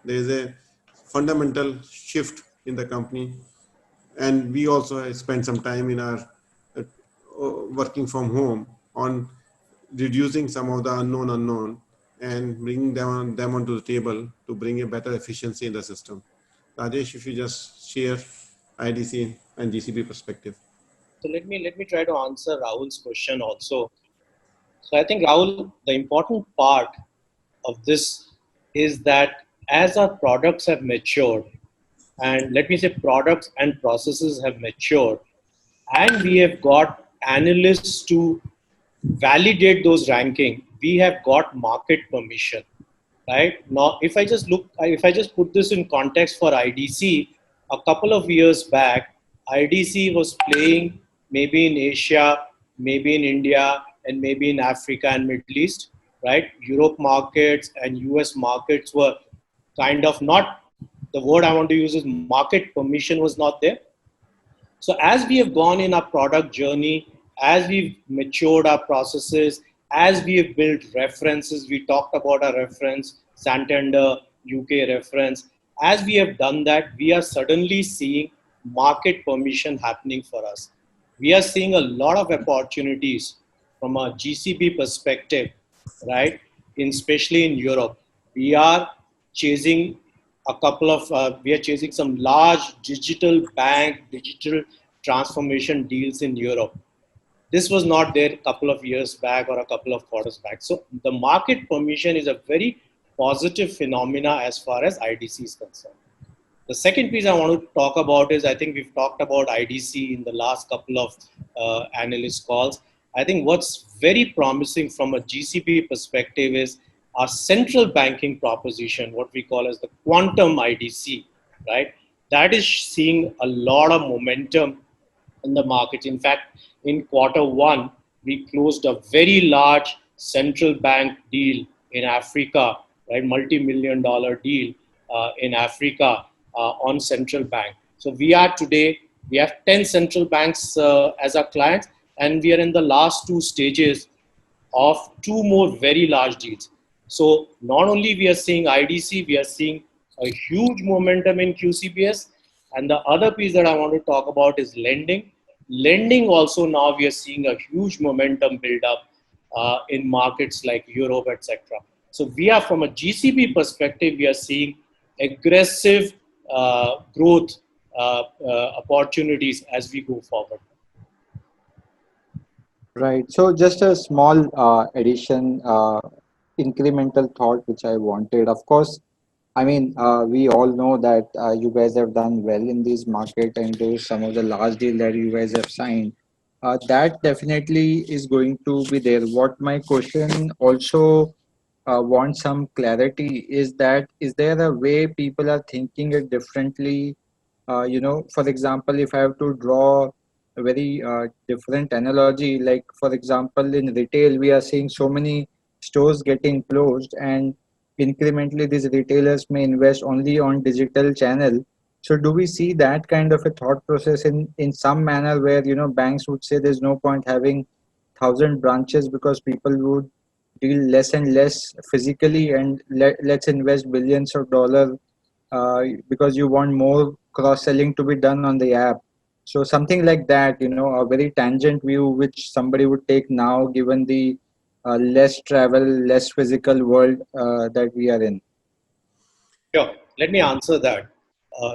There is a fundamental shift in the company. And we also spent some time in our working from home on reducing some of the unknown and bringing them onto the table to bring a better efficiency in the system. Rajesh, if you just share IDC and GCB perspective. So let me try to answer Rahul's question also. So I think, Rahul, the important part of this is that as our products have matured, and let me say products and processes have matured, and we have got analysts to validate those rankings, we have got market permission, right? Now, if I just put this in context for IDC, a couple of years back, IDC was playing maybe in Asia, maybe in India, and maybe in Africa and Middle East, right? Europe markets and US markets were kind of not, the word I want to use is market permission was not there. So as we have gone in our product journey, as we've matured our processes, as we have built references, we talked about our reference, Santander, UK reference. As we have done that, we are suddenly seeing market permission happening for us. We are seeing a lot of opportunities from a GCB perspective, right? Especially in Europe. We are chasing some large digital transformation deals in Europe. This was not there a couple of years back or a couple of quarters back. So the market permission is a very positive phenomena as far as IDC is concerned. The second piece I want to talk about is, I think we've talked about IDC in the last couple of analyst calls. I think what's very promising from a GCB perspective is our central banking proposition, what we call as the quantum IDC, right? That is seeing a lot of momentum in the market. In fact, in Q1, we closed a very large central bank deal in Africa, right? Multi-million-dollar deal in Africa on central bank. So we have 10 central banks as our clients, and we are in the last 2 stages of 2 more very large deals. So not only we are seeing IDC, we are seeing a huge momentum in QCBS. And the other piece that I want to talk about is lending. Lending also now we are seeing a huge momentum build up in markets like Europe, etc. So we are, from a GCB perspective, we are seeing aggressive growth opportunities as we go forward. Right. So just a small addition, incremental thought which I wanted. Of course, I mean, we all know that you guys have done well in this market, and those some of the large deal that you guys have signed. That definitely is going to be there. What my question also wants some clarity is that, is there a way people are thinking it differently? For example, if I have to draw a very different analogy. Like for example, in retail, we are seeing so many stores getting closed, and incrementally these retailers may invest only on digital channel. So do we see that kind of a thought process in some manner where banks would say there's no point having 1,000 branches because people would deal less and less physically, and let's invest billions of dollars because you want more cross selling to be done on the app. So something like that, a very tangent view which somebody would take now, given the less travel, less physical world that we are in. Sure. Let me answer that.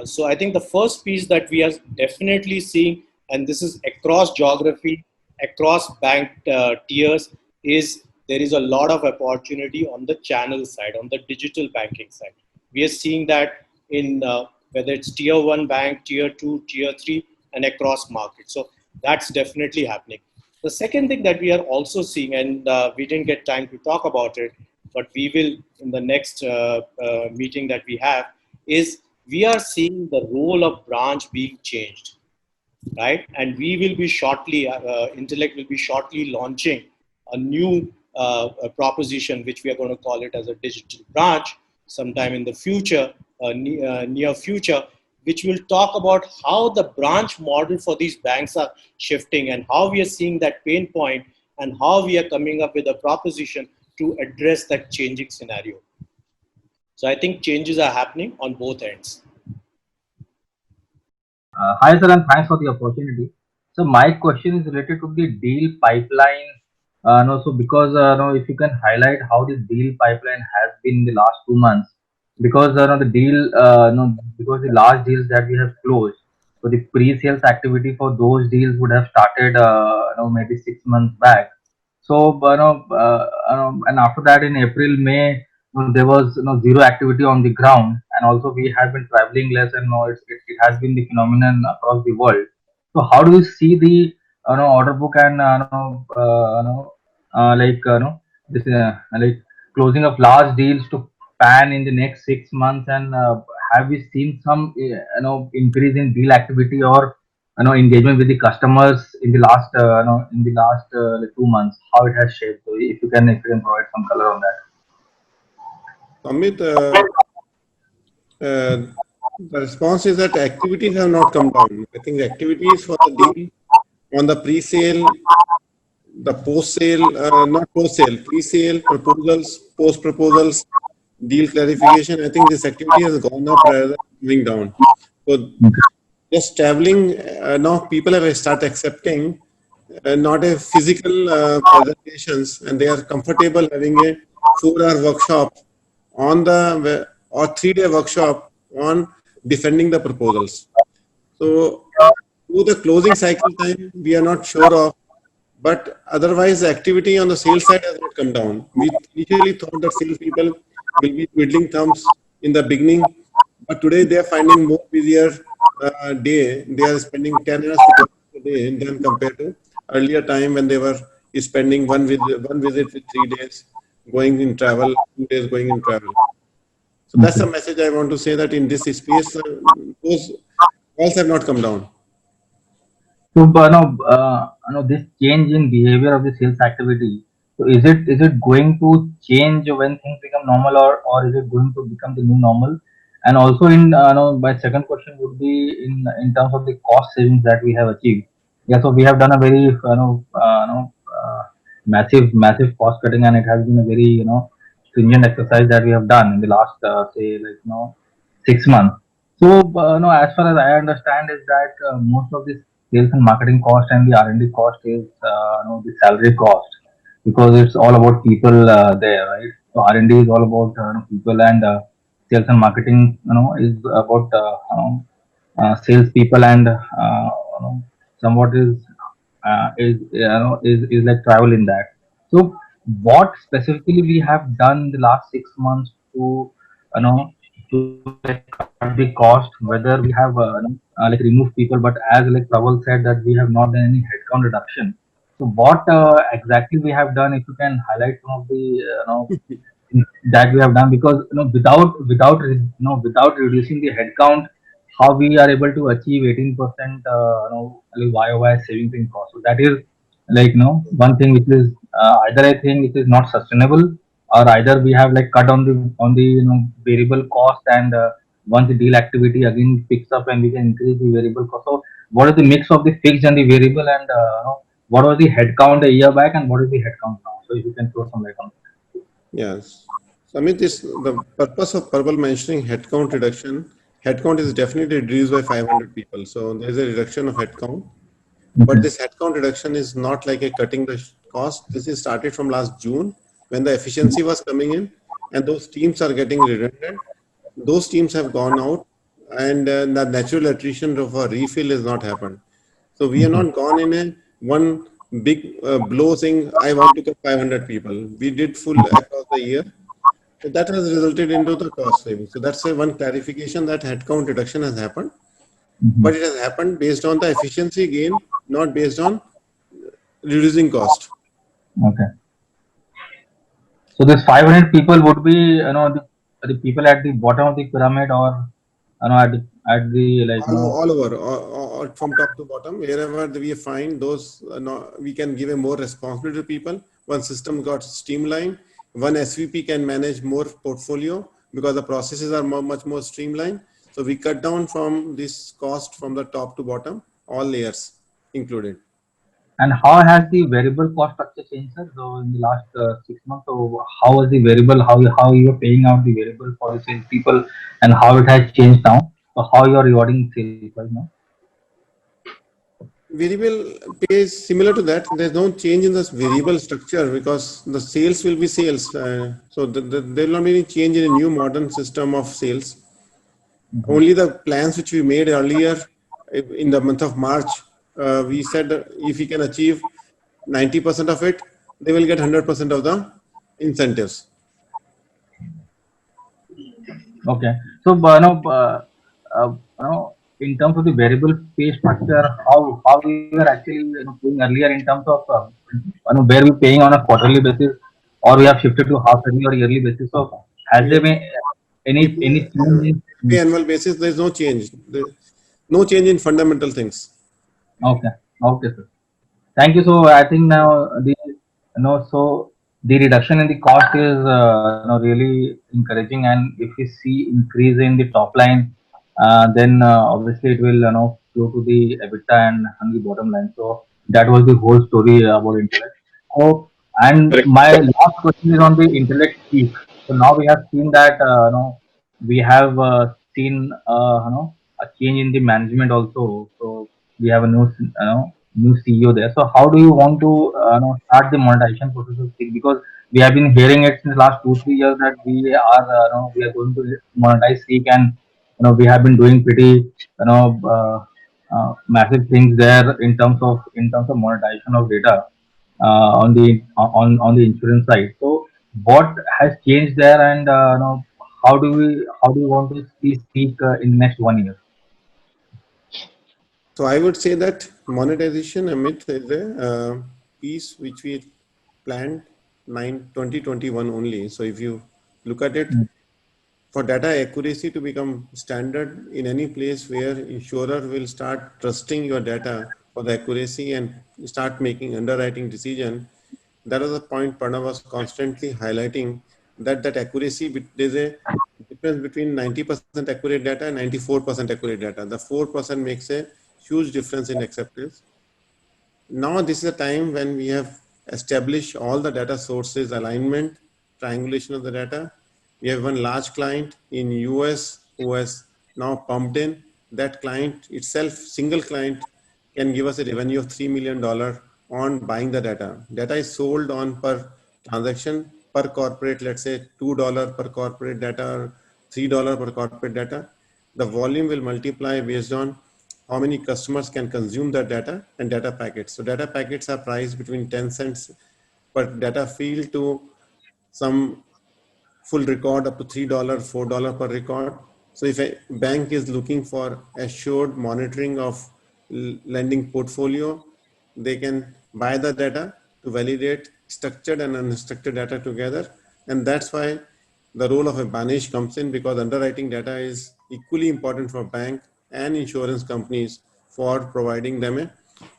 So I think the first piece that we are definitely seeing, and this is across geography, across bank tiers, is there is a lot of opportunity on the channel side, on the digital banking side. We are seeing that in whether it's tier 1 bank, tier 2, tier 3, and across markets. So that's definitely happening. The second thing that we are also seeing, and we didn't get time to talk about it, but we will in the next meeting that we have, is we are seeing the role of branch being changed, right? And we will be shortly, Intellect will be shortly launching a new proposition, which we are going to call it as a digital branch sometime in the future, near future, which will talk about how the branch model for these banks are shifting and how we are seeing that pain point and how we are coming up with a proposition to address that changing scenario. So I think changes are happening on both ends. Hi sir, and thanks for the opportunity. So my question is related to the deal pipeline. So because if you can highlight how the deal pipeline has been in the last 2 months, because the deal, because the large deals that we have closed, so the pre-sales activity for those deals would have started, maybe 6 months back. So and after that in April, May, there was zero activity on the ground, and also we have been traveling less, and it has been the phenomenon across the world. So how do you see the order book and this like closing of large deals to pan in the next 6 months, and have we seen some increase in deal activity or engagement with the customers in the last 2 months? How it has shaped? So if you can provide some color on that. Amit, the response is that activities have not come down. I think the activities for the deal on the pre-sale, the post-sale, not post-sale, pre-sale, proposals, post-proposals, deal clarification, I think this activity has gone up rather than going down. So just traveling, now people have started accepting not a physical presentations, and they are comfortable having a 4-hour workshop on the or 3-day workshop on defending the proposals. So through the closing cycle time, we are not sure of, but otherwise the activity on the sales side has not come down. We initially thought that salespeople will be twiddling thumbs in the beginning, but today they are finding more busier day. They are spending 10 hours a day than compared to earlier time when they were spending one visit with 3 days going in travel, 2 days going in travel. So that's the message I want to say, that in this space, those calls have not come down. So, this change in behavior of the sales activity. So, is it going to change when things become normal, or is it going to become the new normal? And also, my second question would be in terms of the cost savings that we have achieved. Yeah, so we have done a very massive cost cutting, and it has been a very stringent exercise that we have done in the last 6 months. So as far as I understand is that most of this sales and marketing cost and the R&D cost is the salary cost, because it's all about people there, right? So R&D is all about people, and sales and marketing is about sales people, and somewhat is like travel in that. So what specifically we have done in the last 6 months to to cut the cost, whether we have like removed people, but as like Praval said that we have not done any headcount reduction. So what exactly we have done, if you can highlight some of the that we have done, because without reducing the headcount, how we are able to achieve 18% YOY savings in cost. So that is like one thing which is either I think it is not sustainable, or either we have like cut on the variable cost, and once the deal activity again picks up and we can increase the variable cost. So what is the mix of the fixed and the variable, and what was the headcount a year back and what is the headcount now? So if you can throw some light on that. Yes. So, Amit, the purpose of Purple mentioning headcount reduction. Headcount is definitely reduced by 500 people. So there is a reduction of headcount. But this headcount reduction is not like a cutting the cost. This is started from last June when the efficiency was coming in, and those teams are getting redundant. Those teams have gone out, and the natural attrition of a refill has not happened. So we have not gone in a one big blow saying, I want to cut 500 people. We did full across the year. So that has resulted into the cost saving. So that's one clarification, that headcount reduction has happened, but it has happened based on the efficiency gain, not based on reducing cost. Okay. So this 500 people would be the people at the bottom of the pyramid, or at the like all over, or from top to bottom, wherever we find those, we can give a more responsibility to people. One system got streamlined. One SVP can manage more portfolio because the processes are much more streamlined. So we cut down from this cost from the top to bottom, all layers included. And how has the variable cost structure changed, sir? So in the last 6 months, so how was the variable? How you are paying out the variable for the sales people, and how it has changed now? So how you are rewarding sales right now? Variable pay is similar to that. There's no change in this variable structure because the sales will be sales. So there will not be any change in a new modern system of sales. Only the plans which we made earlier in the month of March, we said that if we can achieve 90% of it, they will get 100% of the incentives. Okay. So in terms of the variable pay structure, how we were actually doing earlier in terms of where we paying on a quarterly basis, or we have shifted to half yearly or yearly basis. So has there been any change in annual basis? There is no change. No change in fundamental things. Okay. Okay, sir. Thank you. So I think now so the reduction in the cost is really encouraging, and if we see increase in the top line, then obviously it will flow to the EBITDA and the bottom line. So that was the whole story about Intellect. So, and my last question is on the Intellect peak. So now we have seen that we have seen a change in the management also. So we have a new CEO there. So how do you want to start the monetization process of Seek? Because we have been hearing it since the last 2-3 years that we are going to monetize Seek, and we have been doing pretty massive things there in terms of monetization of data on the insurance side. So what has changed there, and how do you want to see Seek in the next 1 year? So I would say that monetization, Amit, is a piece which we planned 2021 only. So if you look at it, for data accuracy to become standard in any place where insurer will start trusting your data for the accuracy and start making underwriting decision, that is the point Pranav was constantly highlighting, that accuracy, there's a difference between 90% accurate data and 94% accurate data. The 4% makes a huge difference in acceptance. Now this is a time when we have established all the data sources, alignment, triangulation of the data. We have one large client in US who has now pumped in. That client itself, single client, can give us a revenue of $3 million on buying the data. Data is sold on per transaction, per corporate, let's say $2 per corporate data or $3 per corporate data. The volume will multiply based on how many customers can consume that data and data packets. So data packets are priced between 10 cents per data field to some full record up to $3, $4 per record. So if a bank is looking for assured monitoring of lending portfolio, they can buy the data to validate structured and unstructured data together. And that's why the role of a Banish comes in, because underwriting data is equally important for bank and insurance companies for providing them a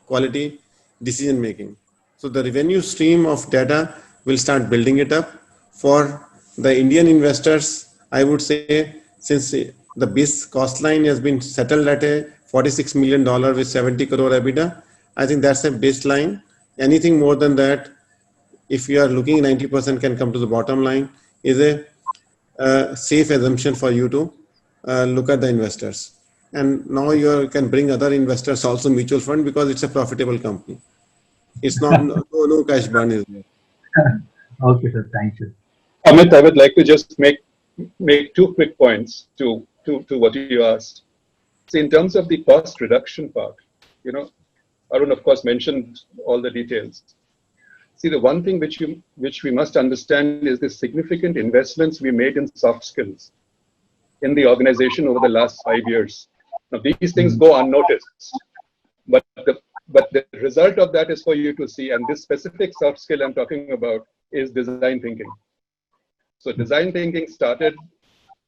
quality decision making. So the revenue stream of data will start building it up. For the Indian investors, I would say, since the base cost line has been settled at a $46 million with 70 crore EBITDA, I think that's a baseline. Anything more than that, if you are looking 90% can come to the bottom line, is a safe assumption for you to look at the investors. And now you can bring other investors also mutual fund because it's a profitable company. It's not no cash burn is there. Okay, sir. Thank you. Amit, I would like to just make 2 quick points to what you asked. See, in terms of the cost reduction part, Arun, of course, mentioned all the details. See, the one thing which we must understand is the significant investments we made in soft skills in the organization over the last 5 years. Now, these things go unnoticed, but the result of that is for you to see. And this specific soft skill I'm talking about is design thinking. So design thinking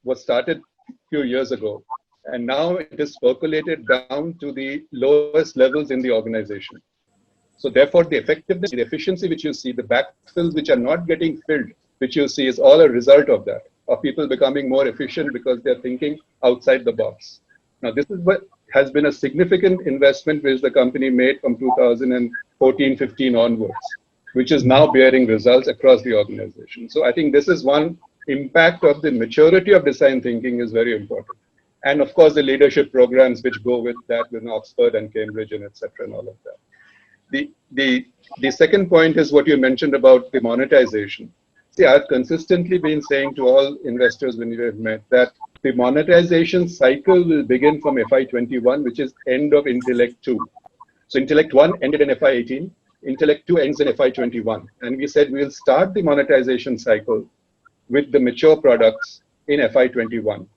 was started a few years ago, and now it is percolated down to the lowest levels in the organization. So therefore, the effectiveness, the efficiency which you see, the backfills which are not getting filled, which you see is all a result of that, of people becoming more efficient because they're thinking outside the box. Now, this is what has been a significant investment which the company made from 2014-15 onwards, which is now bearing results across the organization. So I think this is one impact of the maturity of design thinking is very important. And of course, the leadership programs which go with that, with Oxford and Cambridge and etc. and all of that. The second point is what you mentioned about the monetization. See, I've consistently been saying to all investors when we have met that the monetization cycle will begin from FY21, which is end of Intellect 2. So Intellect 1 ended in FY18, Intellect 2 ends in FY21. And we said we'll start the monetization cycle with the mature products in FY21.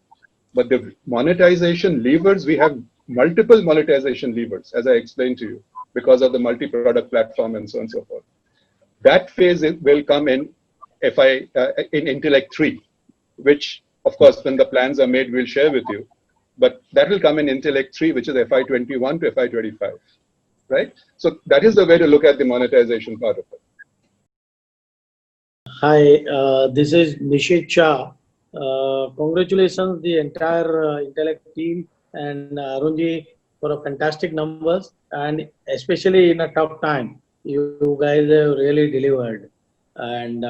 But the monetization levers, we have multiple monetization levers, as I explained to you, because of the multi-product platform and so on and so forth. That phase will come in in Intellect 3, which, of course, when the plans are made, we'll share with you. But that will come in Intellect 3, which is FY21 to FY25, right? So that is the way to look at the monetization part of it. Hi, this is Nishit Shah. Congratulations the entire Intellect team and Arunji for a fantastic numbers, and especially in a tough time, you guys have really delivered. And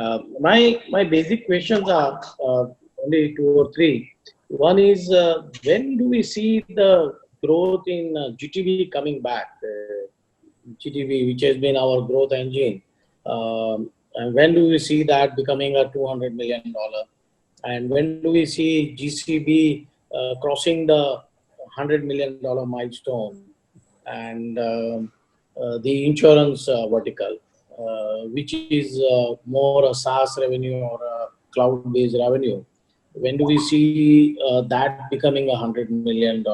my basic questions are only 2 or 3. One is when do we see the growth in GTV coming back? GTV, which has been our growth engine. And when do we see that becoming a $200 million? And when do we see GCB crossing the $100 million milestone? And the insurance vertical, which is more a SaaS revenue or a cloud-based revenue. When do we see that becoming $100 million?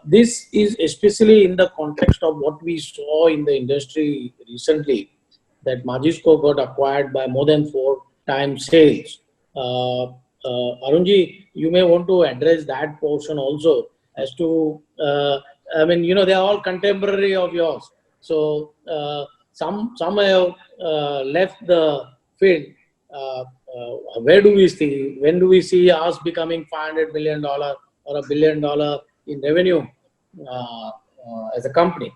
This is especially in the context of what we saw in the industry recently, that Magisco got acquired by more than 4 times sales. Arunji, you may want to address that portion also as to, I mean, they're all contemporary of yours. So some have left the field. Where do we see? When do we see us becoming $500 million or $1 billion in revenue as a company?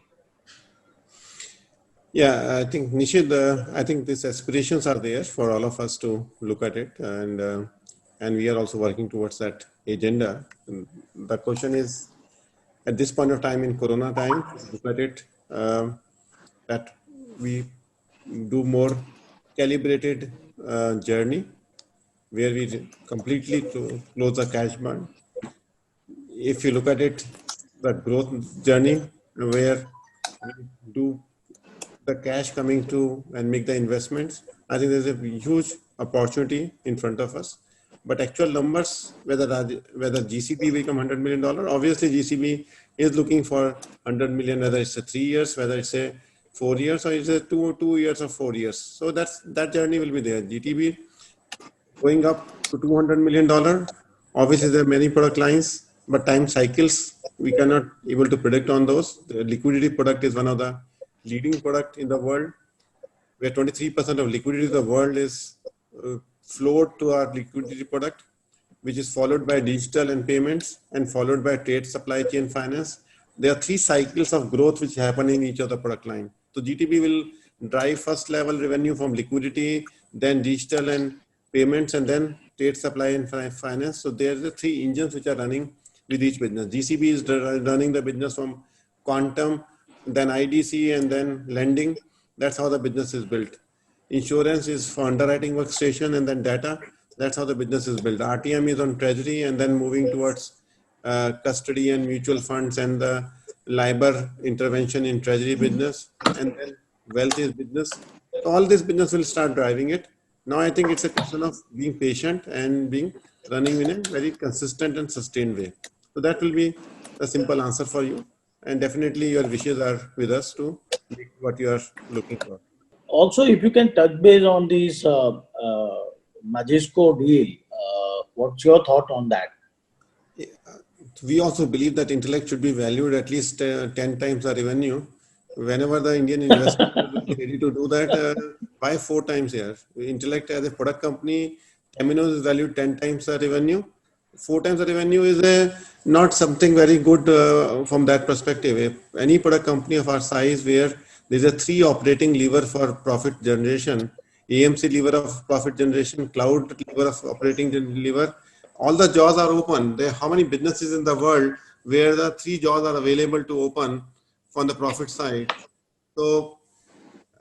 Yeah, I think Nishid, I think these aspirations are there for all of us to look at it, and we are also working towards that agenda. And the question is, at this point of time in Corona time, look at it that we do more calibrated journey where we completely close the cash burn. If you look at it, the growth journey where we do the cash coming to and make the investments, I think there's a huge opportunity in front of us. But actual numbers, whether GCB will become $100 million, obviously GCB is looking for $100 million, whether it's a 3 years, whether it's a 4 years, or it's a 2 years or 4 years. So that journey will be there. GTB going up to $200 million. Obviously, there are many product lines. but time cycles, we cannot able to predict on those. The liquidity product is one of the leading product in the world, where 23% of liquidity of the world is flowed to our liquidity product, which is followed by digital and payments and followed by trade, supply chain, finance. There are three cycles of growth which happen in each of the product line. So GTB will drive first level revenue from liquidity, then digital and payments, and then trade, supply and finance. So there are the three engines which are running with each business. GCB is running the business from quantum, then IDC, and then lending. That's how the business is built. Insurance is for underwriting workstation and then data. That's how the business is built. RTM is on treasury and then moving towards custody and mutual funds and the LIBOR intervention in treasury business, and then wealth is business. So all this business will start driving it. Now I think it's a question of being patient and being running in a very consistent and sustained way. So that will be a simple answer for you. And definitely your wishes are with us to make what you are looking for. Also, if you can touch base on this Majesco deal, what's your thought on that? We also believe that Intellect should be valued at least 10 times the revenue. Whenever the Indian investor is ready to do that, buy 4 times here. Intellect as a product company, Temenos is valued 10 times the revenue. 4 times the revenue is not something very good from that perspective. If any product company of our size where there's a 3 operating lever for profit generation, AMC lever of profit generation, cloud lever of operating lever, all the jaws are open. There are how many businesses in the world where the 3 jaws are available to open from the profit side. So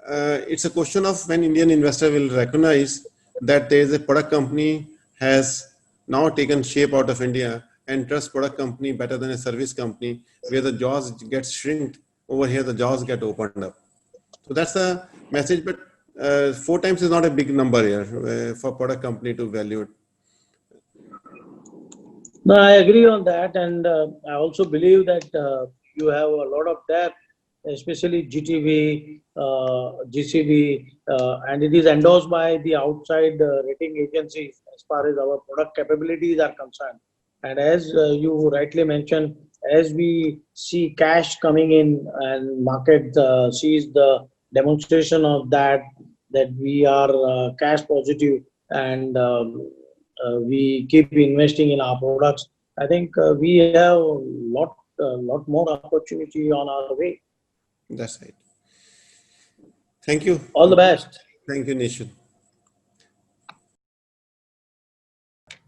it's a question of when Indian investor will recognize that there is a product company has now taken shape out of India and trust product company better than a service company, where the jaws get shrinked. Over here, the jaws get opened up. So that's the message. But 4 times is not a big number here for product company to value it. No, I agree on that, and I also believe that you have a lot of depth, especially GTB, GCB, and it is endorsed by the outside rating agencies as far as our product capabilities are concerned. And as you rightly mentioned, as we see cash coming in and market sees the demonstration of that we are cash positive and we keep investing in our products, I think we have a lot more opportunity on our way. That's right. Thank you. All the best. Thank you, Nishan.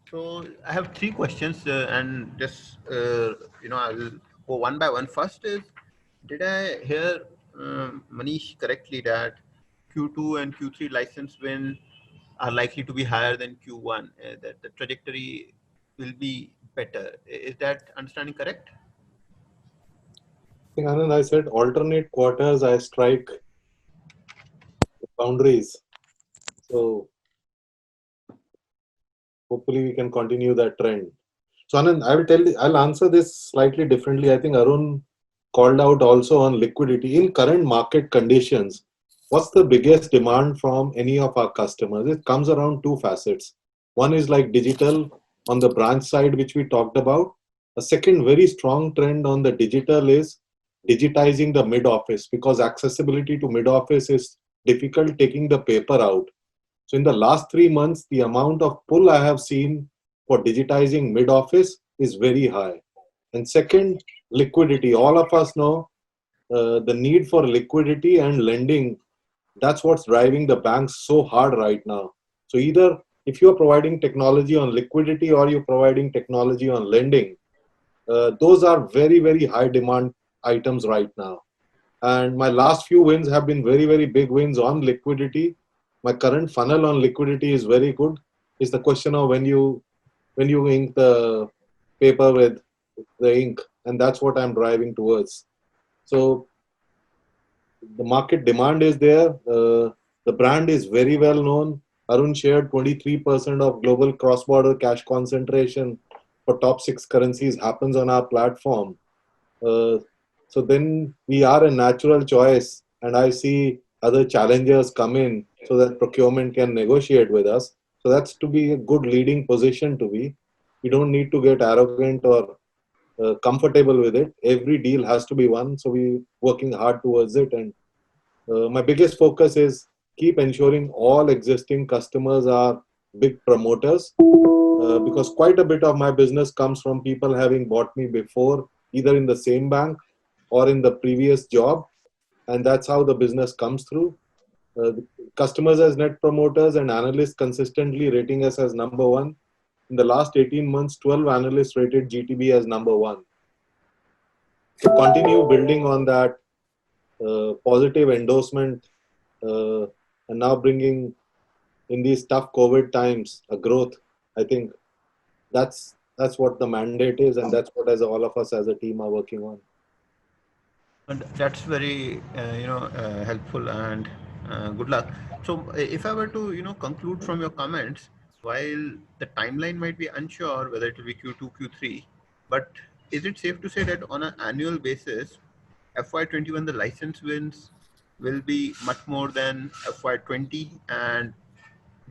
So I have 3 questions and just, I will go one by one. First is, did I hear Manish correctly that Q2 and Q3 license win are likely to be higher than Q1, that the trajectory will be better? Is that understanding correct? I think, Anand, I said alternate quarters I strike boundaries. So hopefully we can continue that trend. So Anand, I'll answer this slightly differently. I think Arun called out also on liquidity. In current market conditions, what's the biggest demand from any of our customers? It comes around 2 facets. One is like digital on the branch side, which we talked about. A second very strong trend on the digital is digitizing the mid office, because accessibility to mid office is difficult, taking the paper out. So in the last 3 months, the amount of pull I have seen for digitizing mid office is very high. And second, liquidity. All of us know the need for liquidity and lending. That's what's driving the banks so hard right now. So either if you're providing technology on liquidity or you're providing technology on lending, those are very, very high demand items right now. And my last few wins have been very, very big wins on liquidity. My current funnel on liquidity is very good. It's the question of when you ink the paper with the ink, and that's what I'm driving towards. So the market demand is there. The brand is very well known. Arun shared 23% of global cross-border cash concentration for top 6 currencies happens on our platform. So then we are a natural choice, and I see other challengers come in so that procurement can negotiate with us. So that's to be a good leading position to be. We don't need to get arrogant or comfortable with it. Every deal has to be won, so we're working hard towards it. And my biggest focus is keep ensuring all existing customers are big promoters, because quite a bit of my business comes from people having bought me before, either in the same bank or in the previous job, and that's how the business comes through. Customers as net promoters and analysts consistently rating us as number one. In the last 18 months, 12 analysts rated GTB as number one. To continue building on that positive endorsement and now bringing in these tough COVID times a growth, I think that's what the mandate is, and that's what as all of us as a team are working on. And that's very helpful, and good luck. So if I were to conclude from your comments, while the timeline might be unsure whether it will be Q2, Q3, but is it safe to say that on an annual basis, FY21 the license wins will be much more than FY20, and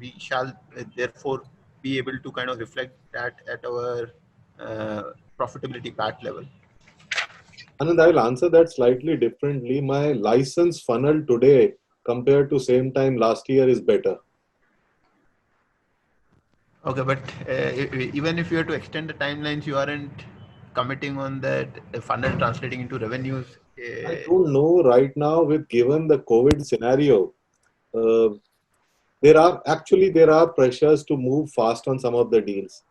we shall therefore be able to kind of reflect that at our profitability PAT level? Anand, I'll answer that slightly differently. My license funnel today compared to same time last year is better. Okay, but even if you were to extend the timelines, you aren't committing on that funnel translating into revenues. I don't know right now, with given the COVID scenario, there are pressures to move fast on some of the deals.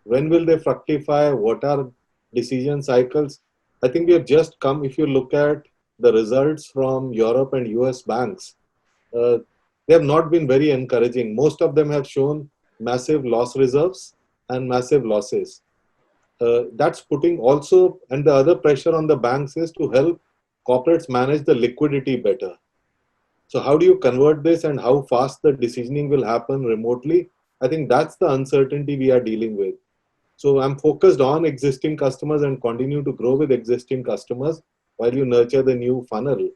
When will they fructify? What are decision cycles? I think we have just come, if you look at the results from Europe and US banks, they have not been very encouraging. Most of them have shown massive loss reserves and massive losses. That's putting also, and the other pressure on the banks is to help corporates manage the liquidity better. So how do you convert this, and how fast the decisioning will happen remotely? I think that's the uncertainty we are dealing with. So I'm focused on existing customers and continue to grow with existing customers while you nurture the new funnel.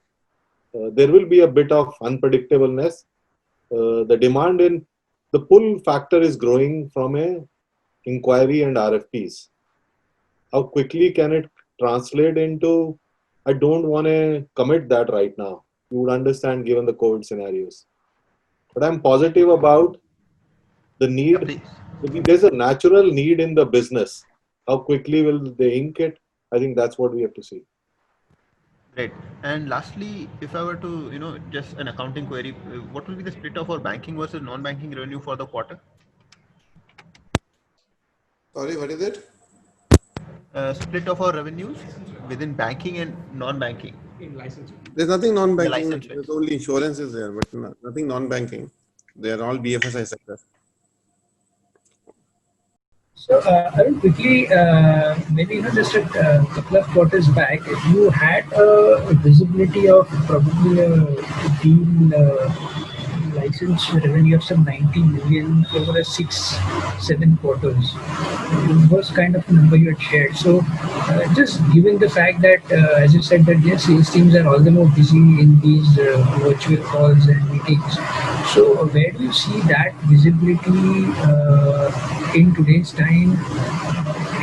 There will be a bit of unpredictableness. The demand in the pull factor is growing from a inquiry and RFPs. How quickly can it translate into? I don't want to commit that right now. You would understand given the COVID scenarios. But I'm positive about the need. There's a natural need in the business. How quickly will they ink it? I think that's what we have to see. Great. And lastly, if I were to, just an accounting query, what will be the split of our banking versus non-banking revenue for the quarter? Sorry, what is it? Split of our revenues within banking and non-banking. In licensing. There's nothing non-banking. License There's only insurance is there, but nothing non-banking. They are all BFSI sector. So I will quickly, maybe just a couple of quarters back, you had a visibility of probably a deal license revenue of some 90 million over a 6-7 quarters. It was kind of a number you had shared. So just given the fact that, as you said, that yes, sales teams are all the more busy in these virtual calls and meetings. So where do you see that visibility in today's time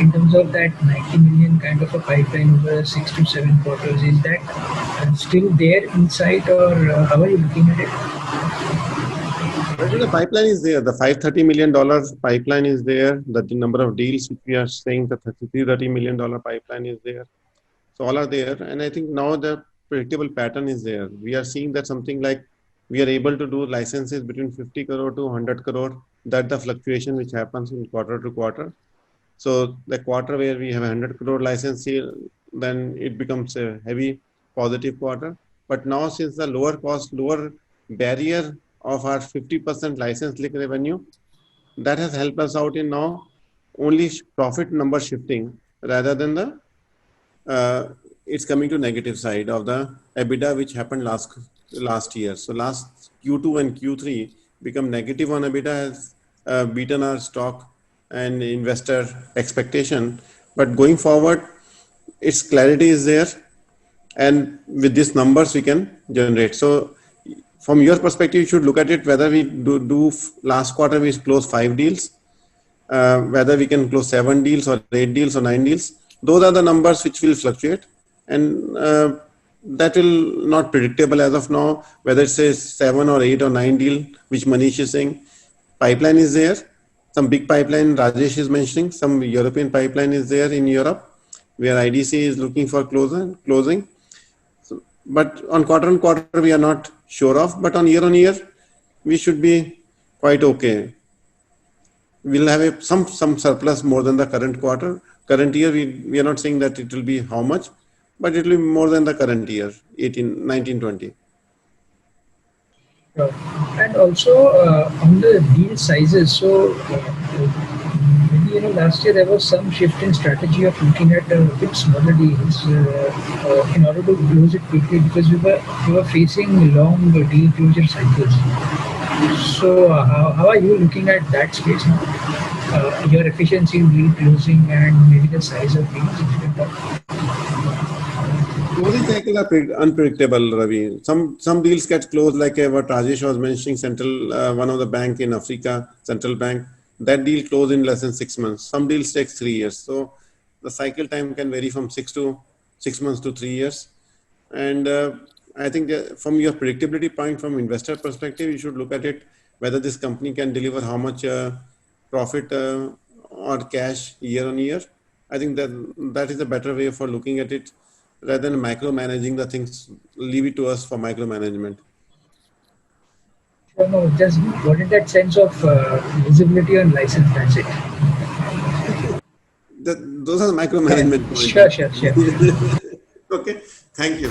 in terms of that 90 million kind of a pipeline over 6 to 7 quarters? Is that still there in sight, or how are you looking at it? I think the pipeline is there. The $530 million pipeline is there. The number of deals which we are saying, the $30 million pipeline is there. So all are there. And I think now the predictable pattern is there. We are seeing that something like we are able to do licenses between 50 crore to 100 crore. That's the fluctuation which happens in quarter to quarter. So the quarter where we have 100 crore license here, then it becomes a heavy positive quarter. But now since the lower cost, lower barrier of our 50% license link revenue, that has helped us out in now only profit number shifting rather than the it's coming to negative side of the EBITDA which happened last year. So last Q2 and Q3 become negative on EBITDA, has beaten our stock and investor expectation. But going forward, its clarity is there, and with these numbers we can generate. So from your perspective, you should look at it whether we do last quarter we closed 5 deals, whether we can close 7 deals or 8 deals or 9 deals. Those are the numbers which will fluctuate, and that will not predictable as of now, whether it's a 7 or 8 or 9 deal, which Manish is saying. Pipeline is there. Some big pipeline Rajesh is mentioning. Some European pipeline is there in Europe, where IDC is looking for closing. So, but on quarter, we are not sure of. But on year, we should be quite okay. We'll have some surplus more than the current quarter. Current year, we are not saying that it will be how much, but it will be more than the current year, 19-20. And also on the deal sizes, so maybe last year there was some shift in strategy of looking at a bit smaller deals in order to close it quickly, because we were facing long deal closure cycles. So how are you looking at that space now? Your efficiency in deal closing and maybe the size of deals, if you can talk. Closing cycles are unpredictable, Ravi. Some deals get closed, like what Rajesh was mentioning, one of the bank in Africa, central bank, that deal closed in less than 6 months. Some deals take 3 years. So the cycle time can vary from 6 months to 3 years. And I think that from your predictability point, from investor perspective, you should look at it, whether this company can deliver how much profit or cash year on year. I think that is a better way for looking at it, rather than micromanaging the things. Leave it to us for micromanagement. No, just what is that sense of visibility on license? That's it. Those are the micromanagement points. Sure. Okay, thank you.